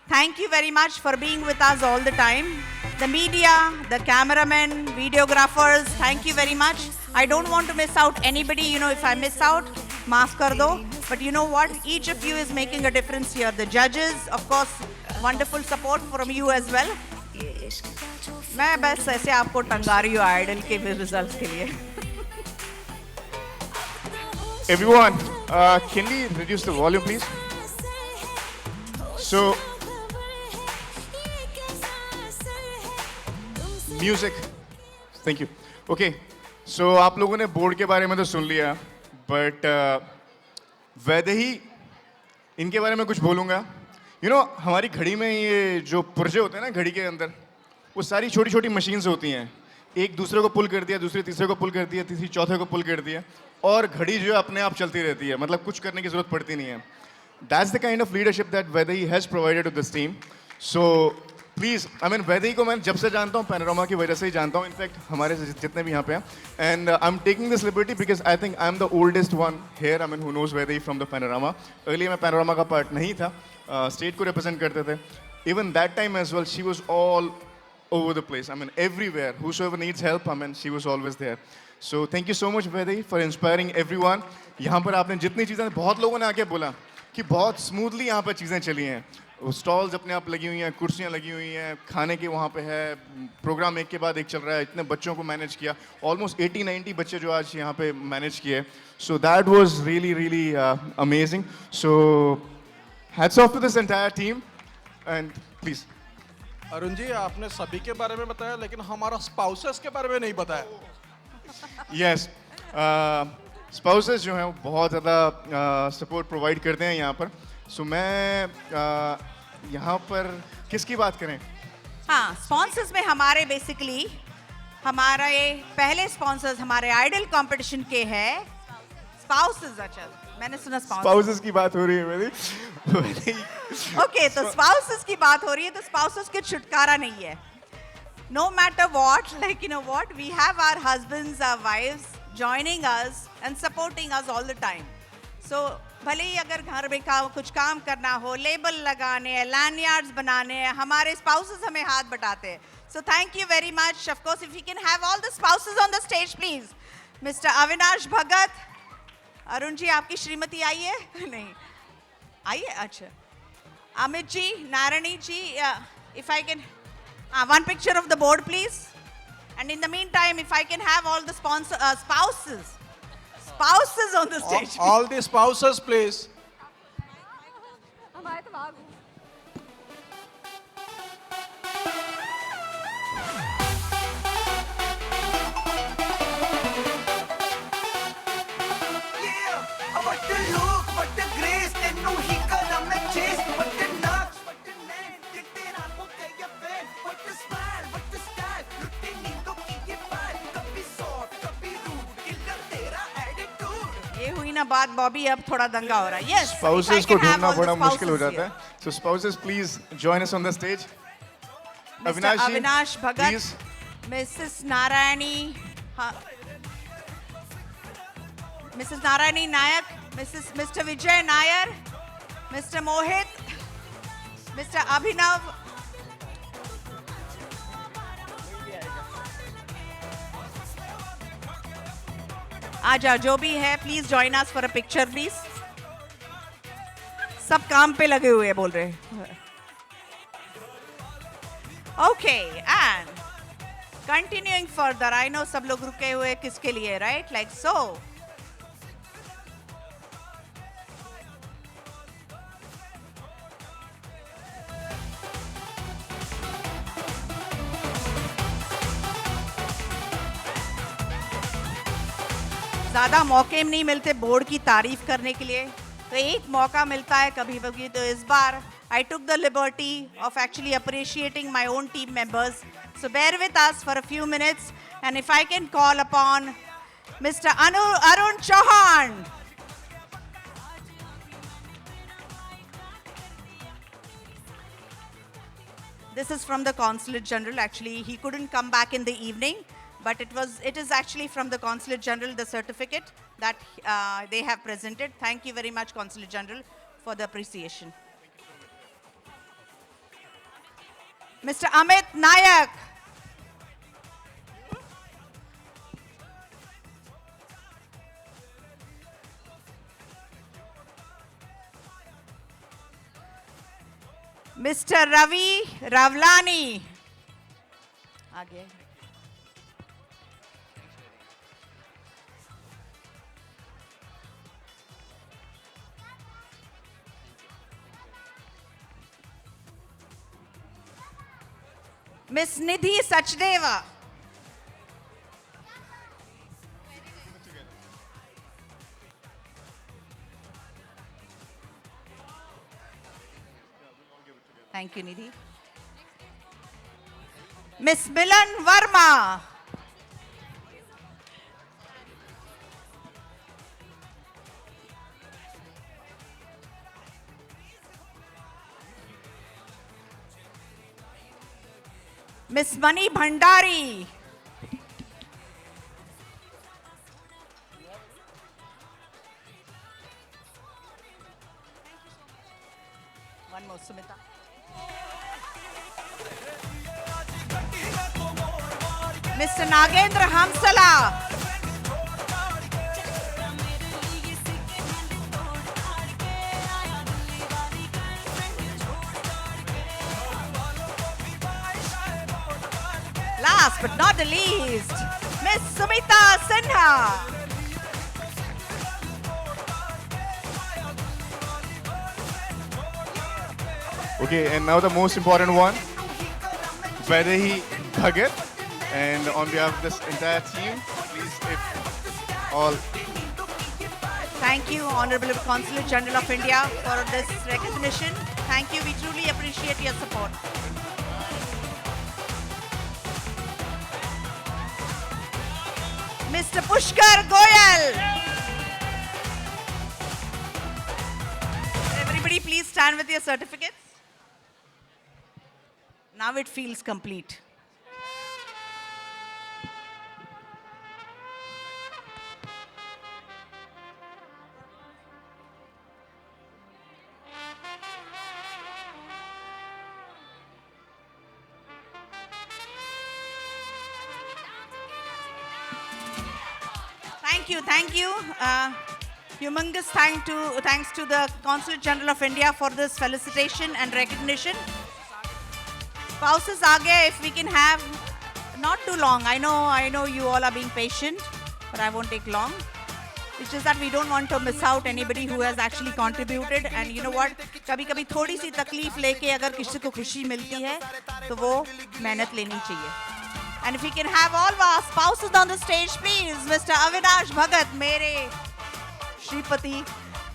thank you very much for being with us all the time. The media, the cameramen, videographers, thank you very much. I don't want to miss out anybody. You know, if I miss out, maaf kar do. But you know what? Each of you is making a difference here. The judges, of course, wonderful support from you as well. मैं बस ऐसे आपको टंगा रही हूँ idol के results के लिए. Everyone, can we reduce the volume, please? So, music. Thank you. Okay. So, आप लोगों ने बोर्ड के बारे में तो सुन लिया, but वैदेही इनके बारे में कुछ बोलूँगा. You know, हमारी घड़ी में ये जो पुर्जे होते हैं ना घड़ी के अंदर, वो सारी छोटी छोटी मशीन्स होती हैं. एक दूसरे को पुल कर दिया, दूसरे तीसरे को पुल कर दिया, तीसरी चौथे को पुल कर दिया, और घड़ी जो है अपने आप चलती रहती है. मतलब कुछ करने की जरूरत पड़ती नहीं है. That's the kind of leadership that Vaidehi has provided to this team. So please, I mean Vaidehi को मैं जब से जानता हूँ पैनोरामा की वजह से ही जानता हूँ. इनफैक्ट हमारे जितने भी यहाँ पे हैं. And I'm taking this liberty because I think I'm the oldest one here. I mean who knows Vaidehi from the panorama. Earlier मैं panorama का part नहीं था. State को represent करते थे. Even that time as well, she was all over the place. I mean everywhere. Whosoever needs help, I mean she was always there. So thank you so much Vaidehi for inspiring everyone. यहाँ पर आपने जितनी चीज़ें, बहुत लोगों ने आके बोला कि बहुत स्मूथली यहाँ पर चीज़ें चली हैं. स्टॉल्स अपने आप लगी हुई हैं, कुर्सियाँ लगी हुई हैं, खाने के वहाँ पे है, प्रोग्राम एक के बाद एक चल रहा है. इतने बच्चों को मैनेज किया, ऑलमोस्ट 80-90 बच्चे जो आज यहाँ पे मैनेज किए. So that was really amazing. So hats off to this entire team. And please Arun ji, आपने सभी के बारे में बताया लेकिन हमारा स्पाउसेस के बारे में नहीं बताया. यस, स्पाउसेस जो हैं वो बहुत ज़्यादा सपोर्ट प्रोवाइड करते हैं यहाँ पर. सो मैं यहाँ पर किसकी बात करें? हाँ, स्पॉन्सर्स में हमारे बेसिकली हमारे पहले स्पॉन्सर्स हमारे आइडल कंपटीशन के हैं स्पाउसेस. अच्छा, मैंने सुना स्पाउसेस की बात हो रही है मेरी. ओके, तो स्पाउसेस की बात हो रही है, तो स्पाउसेस के छुटकारा नहीं है. No matter what, like you know what, we have our husbands, our wives joining us and supporting us all the time. So भले ही अगर घर में कुछ काम करना हो, लेबल लगाने हैं, लैंडयार्ड्स बनाने हैं, हमारे spouses हमें हाथ बटाते हैं. So thank you very much. Of course, if we can have all the spouses on the stage, please. Mr. Avinash Bhagat. Arun ji, आपकी श्रीमती आई है? नहीं आई है? अच्छा. अमित जी, नारायणी जी, if I can, one picture of the board, please. And in the meantime, if I can have all the spouses on the stage. All the spouses, please. What the look, what the grace, tenu hi kara main chase, what the nuts, what the name, kitte raaton ke ye bed, what the smile, what the style, lutti neendon ki ye pile, kabhi soft, kabhi rude, killer tera attitude. ये हुई ना बात बॉबी अब थोड़ा दंगा हो रहा है. Yes. Spouses if I को can have ढूंढना all the बड़ा मुश्किल हो spouses जाता here. है. So spouses, please join us on the stage. Mr. Avinash ji, Avinash Bhagat, please. Mrs. Narayani, Mrs. Narayani Nayak, Mr. Vijay Nair, Mr. Mohit, Mr. Abhinav. आजा जो भी है, please join us for a picture, please. सब काम पे लगे हुए हैं बोल रहे हैं. Okay, and continuing further, I know सब लोग रुके हुए किसके लिए, right? Like so. ज़्यादा मौके नहीं मिलते बोर्ड की तारीफ करने के लिए, तो एक मौका मिलता है कभी कभी. तो इस बार I took the liberty of actually appreciating my own team members. So bear with us for a few minutes, and if I can call upon Mr. Arun Chauhan. This is from the Consulate General. Actually, he couldn't come back in the evening, but it is actually from the Consulate General, the certificate that they have presented. Thank you very much, Consulate General, for the appreciation. Mr. Amit Nayak. Mr. Ravi Ravlani. आगे. Miss Nidhi Sachdeva. Thank you, Nidhi. Miss Milan Verma. Miss Mani Bhandari. One more, Sumita. Mr. Nagendra Hamsala. Last but not the least, Miss Sumita Sinha. Okay, and now the most important one, Vaidehi Bhagat. And on behalf of this entire team, please, if all. Thank you, Honorable Consulate General of India, for this recognition. Thank you. We truly appreciate your support. Mr. Pushkar Goyal. Everybody, please stand with your certificates. Now it feels complete. Thank you. Humongous thanks to the Consulate General of India for this felicitation and recognition. Spouses, aage, if we can have not too long. I know you all are being patient, but I won't take long. It's just that we don't want to miss out anybody who has actually contributed. And you know what? कभी-कभी थोड़ी सी तकलीफ लेके अगर किसी को खुशी मिलती है, तो वो मेहनत लेनी चाहिए. And if we can have all of our spouses on the stage, please, Mr. Avinash Bhagat, mere Shripati,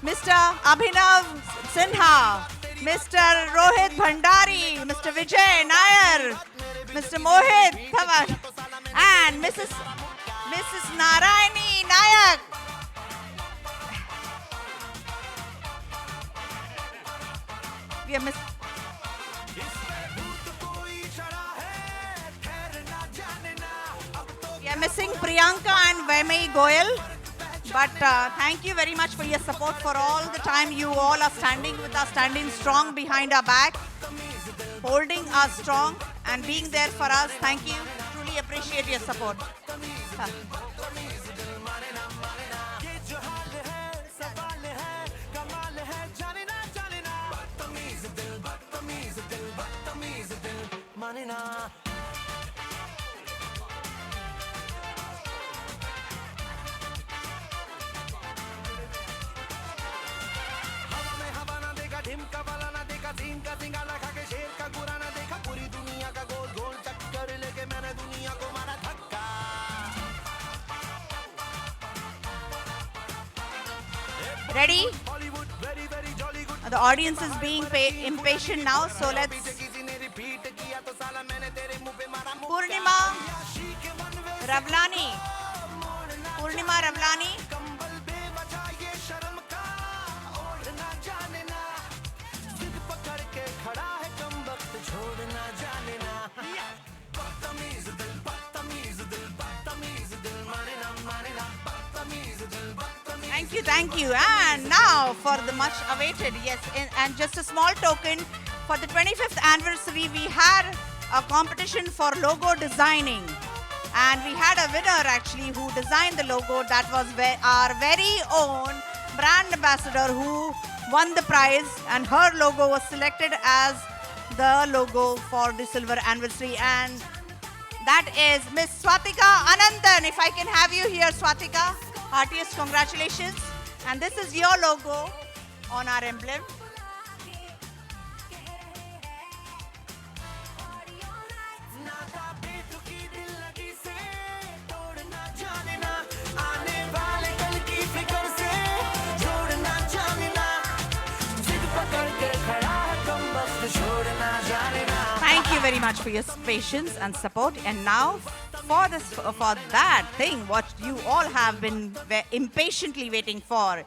Mr. Abhinav Sinha, Mr. Rohit Bhandari, Mr. Vijay Nair, Mr. Mohit Thavar, and Mrs. Narayani Nayak. We are missing Priyanka and Vaimai Goyal. But thank you very much for your support for all the time. You all are standing with us, standing strong behind our back, holding us strong and being there for us. Thank you. Truly appreciate your support. Ready? The audience is being impatient now, so let's. Purnima Ravlani. Purnima Ravlani. Thank you. And now for the much awaited, yes, and just a small token, for the 25th anniversary, we had a competition for logo designing. And we had a winner actually who designed the logo. That was our very own brand ambassador who won the prize, and her logo was selected as the logo for the silver anniversary. And that is Miss Swatika Anandan. If I can have you here, Swatika. Heartiest congratulations. And this is your logo on our emblem. Thank you very much for your patience and support. And now for that thing what you all have been impatiently waiting for,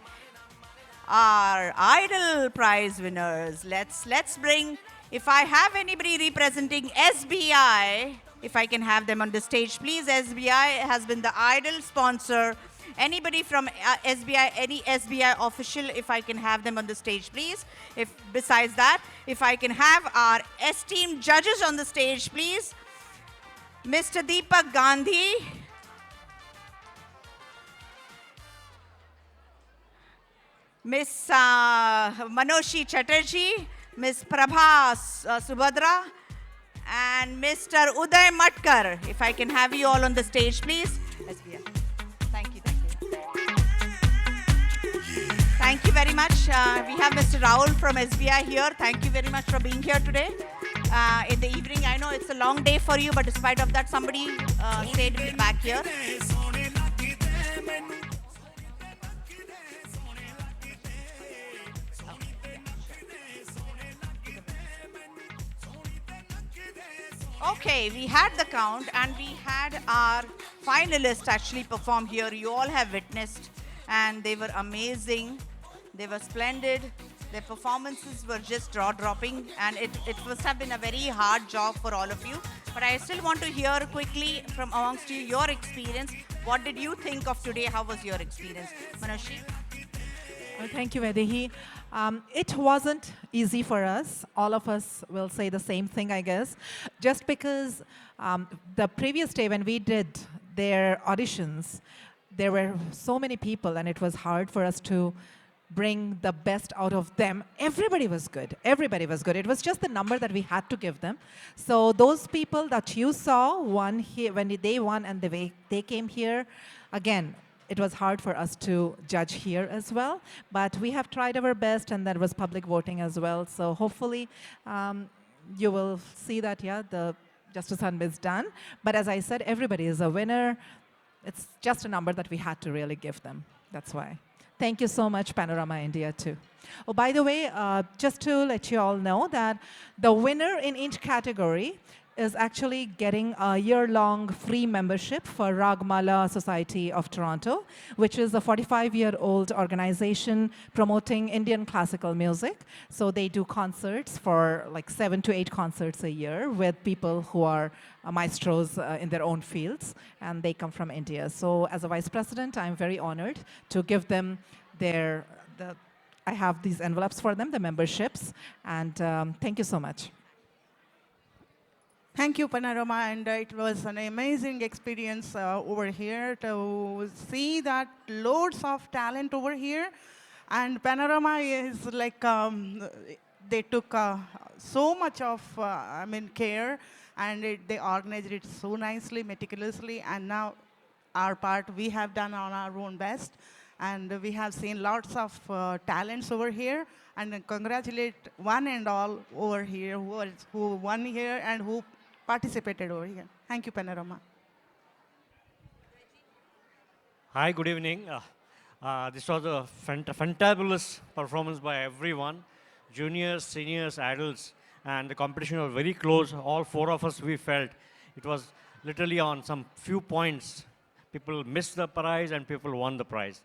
our Idol Prize winners. Let's bring, if I have anybody representing SBI, if I can have them on the stage, please. SBI has been the Idol sponsor. Anybody from SBI, any SBI official, if I can have them on the stage, please. Besides that, if I can have our esteemed judges on the stage, please. Mr. Deepak Gandhi, Miss Manoshi Chatterjee, Miss Prabha Subhadra, and Mr. Uday Matkar. If I can have you all on the stage, please. SBI. Thank you. Thank you very much. We have Mr. Rahul from SBI here. Thank you very much for being here today. In the evening, I know it's a long day for you, but despite of that, somebody stayed back here. Okay, we had the count and we had our finalists actually perform here. You all have witnessed, and they were amazing. They were splendid. Their performances were just jaw-dropping, and it must have been a very hard job for all of you. But I still want to hear quickly from amongst you your experience. What did you think of today? How was your experience? Manoshi? Thank you, Vaidehi. It wasn't easy for us. All of us will say the same thing, I guess. Just because the previous day when we did their auditions, there were so many people, and it was hard for us to bring the best out of them. Everybody was good. Everybody was good. It was just the number that we had to give them. So those people that you saw won here when they won and the way they came here, again, it was hard for us to judge here as well. But we have tried our best, and there was public voting as well. So hopefully you will see that, yeah, the Justice Hunt is done. But as I said, everybody is a winner. It's just a number that we had to really give them. That's why. Thank you so much, Panorama India, too. Oh, by the way, just to let you all know that the winner in each category is actually getting a year-long free membership for Ragmala Society of Toronto, which is a 45-year-old organization promoting Indian classical music. So they do concerts for like 7 to 8 concerts a year with people who are maestros in their own fields, and they come from India. So as a vice president, I'm very honored to give them I have these envelopes for them, the memberships, and thank you so much. Thank you, Panorama, and it was an amazing experience over here to see that loads of talent over here. And Panorama is like, they took so much of, care, and they organized it so nicely, meticulously, and now our part we have done on our own best. And we have seen lots of talents over here, and congratulate one and all over here who won here and who participated over here. Thank you, Panorama. Hi, good evening. This was a fantabulous performance by everyone, juniors, seniors, adults, and the competition was very close. All 4 of us, we felt it was literally on some few points. People missed the prize and people won the prize.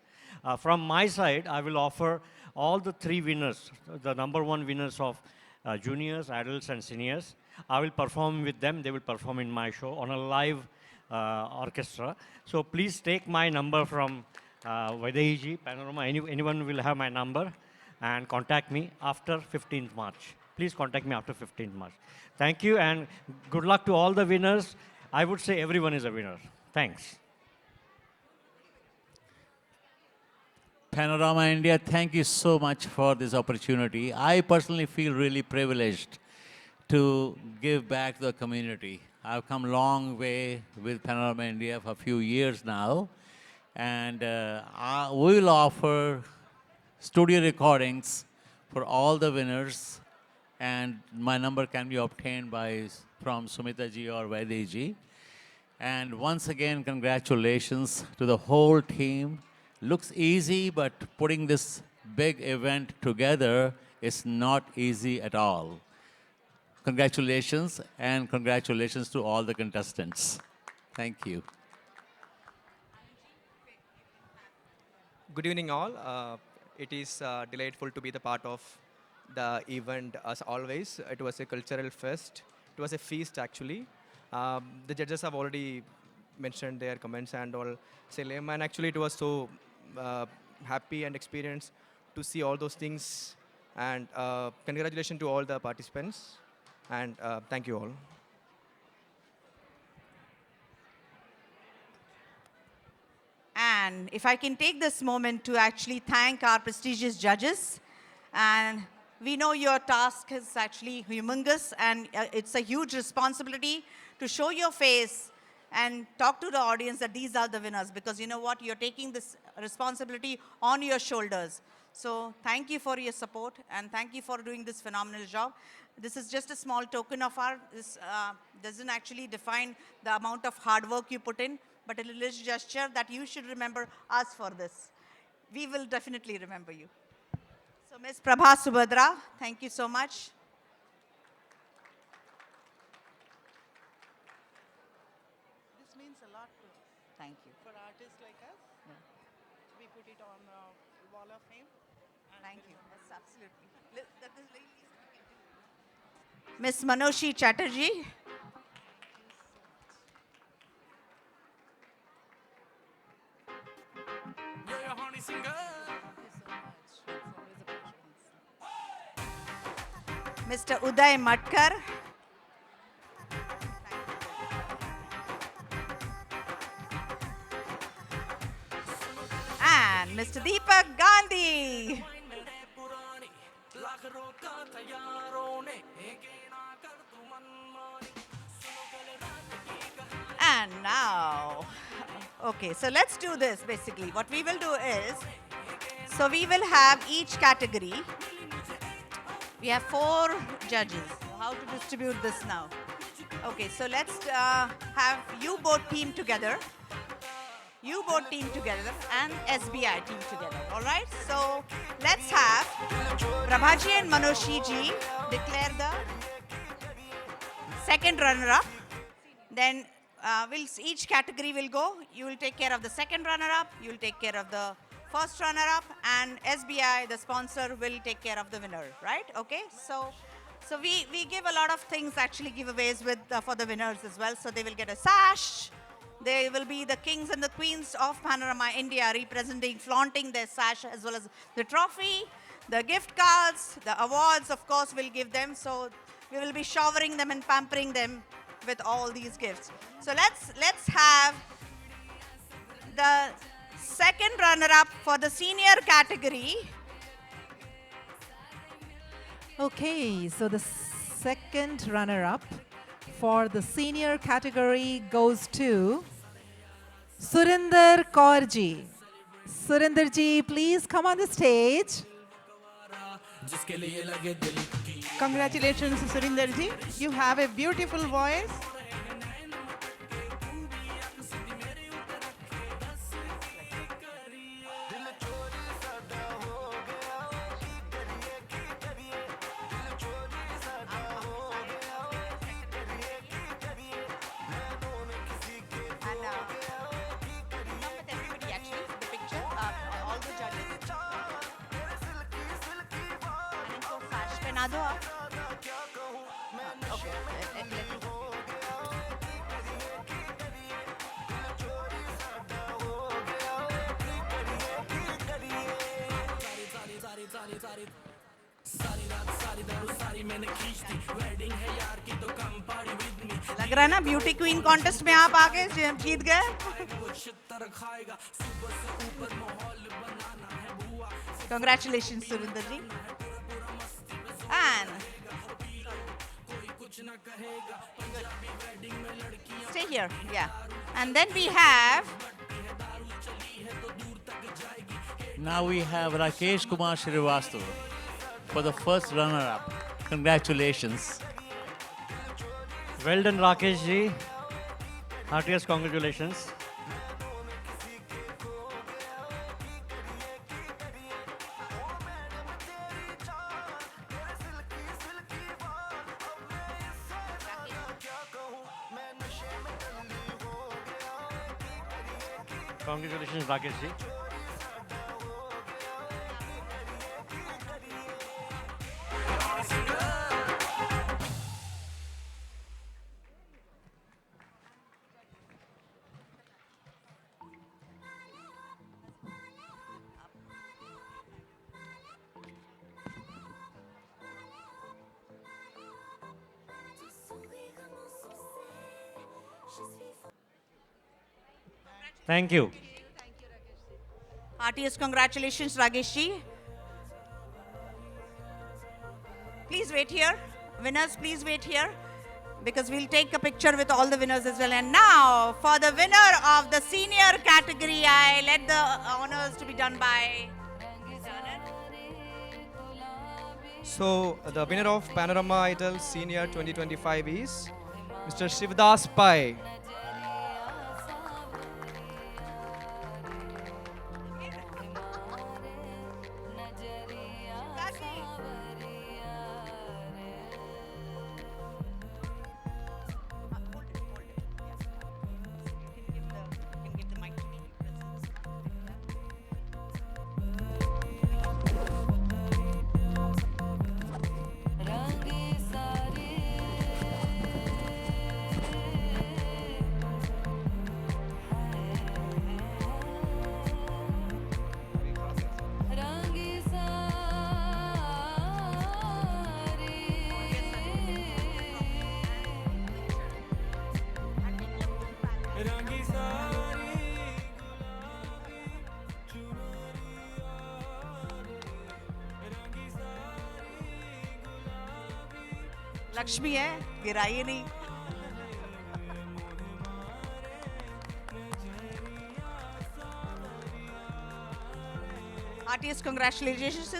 From my side, I will offer all the 3 winners, the number 1 winners of juniors, adults, and seniors. I will perform with them. They will perform in my show on a live orchestra. So please take my number from Vaidehi ji, Panorama. Anyone will have my number, and contact me after 15th March. Please contact me after 15th March. Thank you, and good luck to all the winners. I would say everyone is a winner. Thanks. Panorama India, thank you so much for this opportunity. I personally feel really privileged to give back to the community. I've come a long way with Panorama India for a few years now, and we will offer studio recordings for all the winners, and my number can be obtained from Sumita ji or Vaidehi ji. And once again, congratulations to the whole team. Looks easy, but putting this big event together is not easy at all. Congratulations, and congratulations to all the contestants. Thank you. Good evening, all. It is delightful to be the part of the event as always. It was a cultural fest. It was a feast, actually. The judges have already mentioned their comments and all. Salem, and actually it was so happy and experienced to see all those things. And congratulations to all the participants. And thank you all. And if I can take this moment to actually thank our prestigious judges. And we know your task is actually humongous, and it's a huge responsibility to show your face and talk to the audience that these are the winners, because you know what, you're taking this responsibility on your shoulders. So thank you for your support, and thank you for doing this phenomenal job. This is just a small token of this doesn't actually define the amount of hard work you put in, but a little gesture that you should remember us for this. We will definitely remember you. So Ms. Prabha Subhadra, thank you so much. This means a lot to us. Thank you. For artists like us, we put it on Wall of Fame. Thank you. Yes, absolutely. That is the least we can do. Ms. Manoshi Chatterjee. Mr. Uday Matkar. And Mr. Deepak Gandhi. And now, okay, so let's do this basically. What we will do is, so we will have each category. We have 4 judges. How to distribute this now? Okay, so let's have you both team together. You both team together and SBI team together. All right, so let's have Prabhaji and Manoshi ji declare the second runner-up. Then each category will go. You will take care of the second runner-up. You will take care of the first runner-up, and SBI, the sponsor, will take care of the winner. Right? Okay. So we give a lot of things, actually giveaways with for the winners as well. So they will get a sash. They will be the kings and the queens of Panorama India, representing, flaunting their sash as well as the trophy, the gift cards, the awards. Of course, we'll give them. So we will be showering them and pampering them with all these gifts. So let's have the second runner-up for the senior category. Okay, so the second runner-up for the senior category goes to Surinder Kaur ji. Surinder ji, please come on the stage. Congratulations, Surinder ji. You have a beautiful voice. पहना दो आप okay लग रहा है ना beauty queen contest में आप आगे जीत गए Congratulations, Surinder ji. And stay here, yeah. And then we have. Now we have Rakesh Kumar Srivastava for the first runner-up. Congratulations. Well done, Rakesh ji. Heartiest congratulations. Congratulations, Rakesh ji. Thank you. Heartiest congratulations, Rakesh ji. Please wait here. Winners, please wait here, because we'll take a picture with all the winners as well. And now, for the winner of the senior category, I let the honors to be done by. So, the winner of Panorama Idol Senior 2025 is Mr. Shivdas Pai. Lakshmi है, गिराइए नहीं. Heartiest congratulations.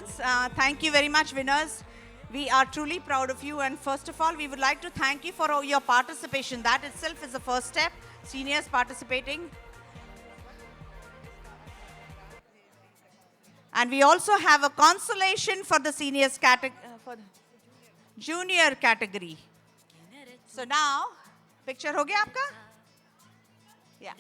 Thank you very much, winners. We are truly proud of you. And first of all, we would like to thank you for all your participation. That itself is the first step. Seniors participating. And we also have a consolation for the seniors category, for the junior category. So now, picture ho gaya aapka? Yeah.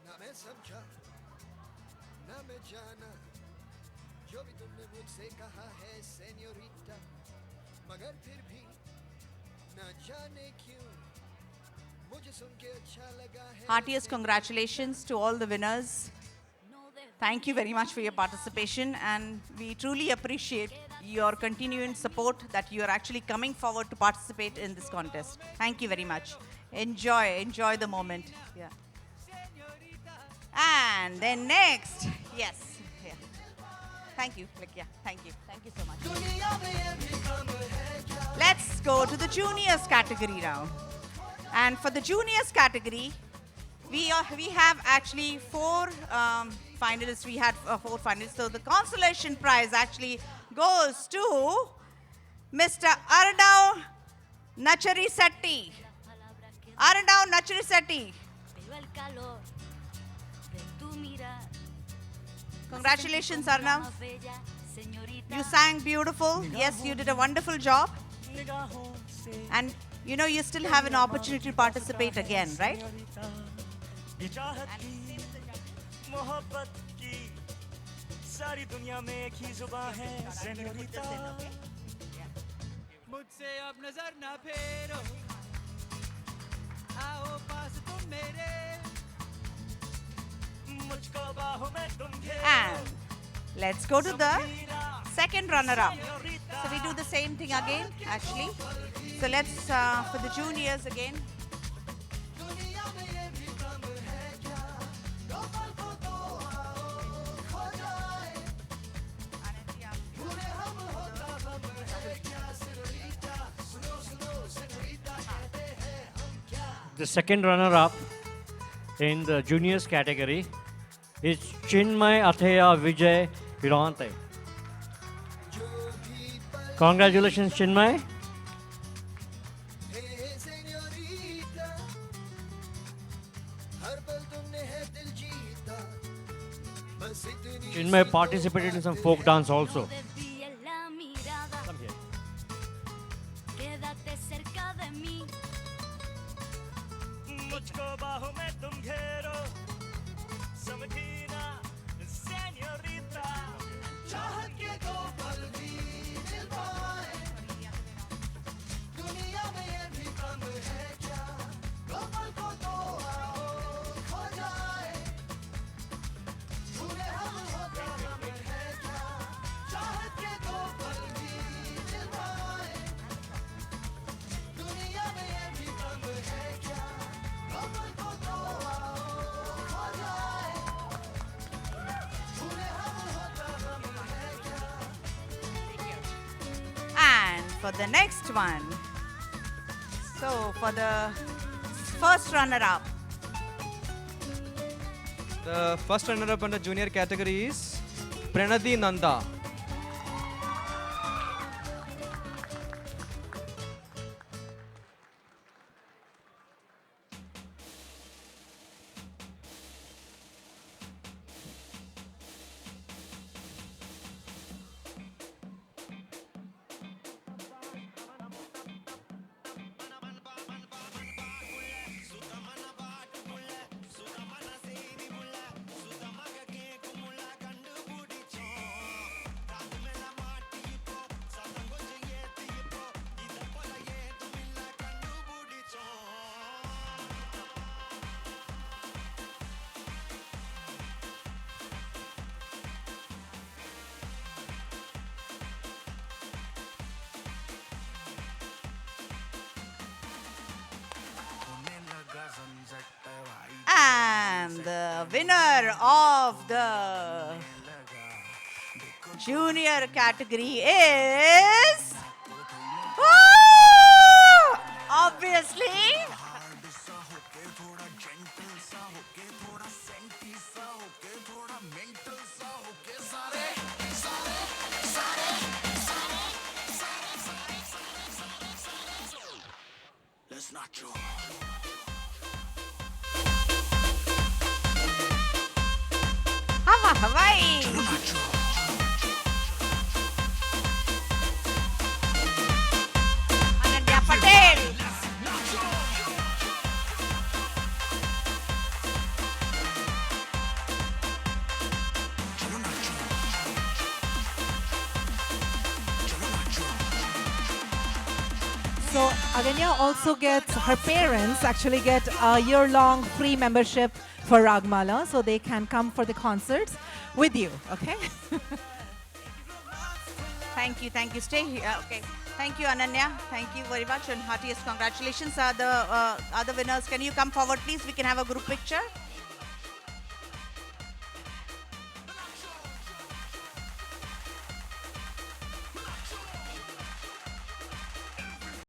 ना मैं समझा ना मैं जाना जो भी तुमने मुझसे कहा है सेन्योरिटा मगर फिर भी ना जाने क्यों मुझे सुन के अच्छा लगा है Heartiest congratulations to all the winners. Thank you very much for your participation, and we truly appreciate your continuing support that you are actually coming forward to participate in this contest. Thank you very much. Enjoy the moment. Yeah. And then next, yes. Yeah. Thank you. Thank you so much. Let's go to the juniors category now. And for the juniors category, we have actually four finalists. We had four finalists. So the consolation prize actually goes to Mr. Arnav Nachari Setti. Arnav Nachari Setti. Congratulations, Arnav. You sang beautiful. Yes, you did a wonderful job. And you still have an opportunity to participate again, right? मोहब्बत की सारी दुनिया में एक ही जुबान है senorita मुझसे अब नजर ना फेरो आओ पास तुम मेरे मुझको बाहों में तुम And let's go to the second runner-up. So we do the same thing again, actually. So let's, for the juniors again. The second runner-up in the juniors category is Chinmay Athaya Vijay Hirante. Congratulations, Chinmay. Chinmay participated in some folk dance also. Come here. मुझको बाहों में तुम घेरो समझी ना senorita चाहत के दो पल भी मिल पाए दुनिया में ये भी कम है क्या दो पल को तो आओ खो जाए भूले हम होते हम है क्या चाहत के दो पल भी मिल पाए दुनिया में ये भी कम है क्या And for the next one, so for the first runner-up, The first runner-up in the junior category is Pranadi Nanda. and the winner of the junior category is Obviously. Let's not joke. Hawaii. Ananya Patel. So Aganya also gets, her parents actually get a year-long free membership for Ragmala, so they can come for the concerts with you, okay? Thank you. Stay here. Okay. Thank you, Ananya. Thank you very much and heartiest congratulations. The other winners, can you come forward, please? We can have a group picture.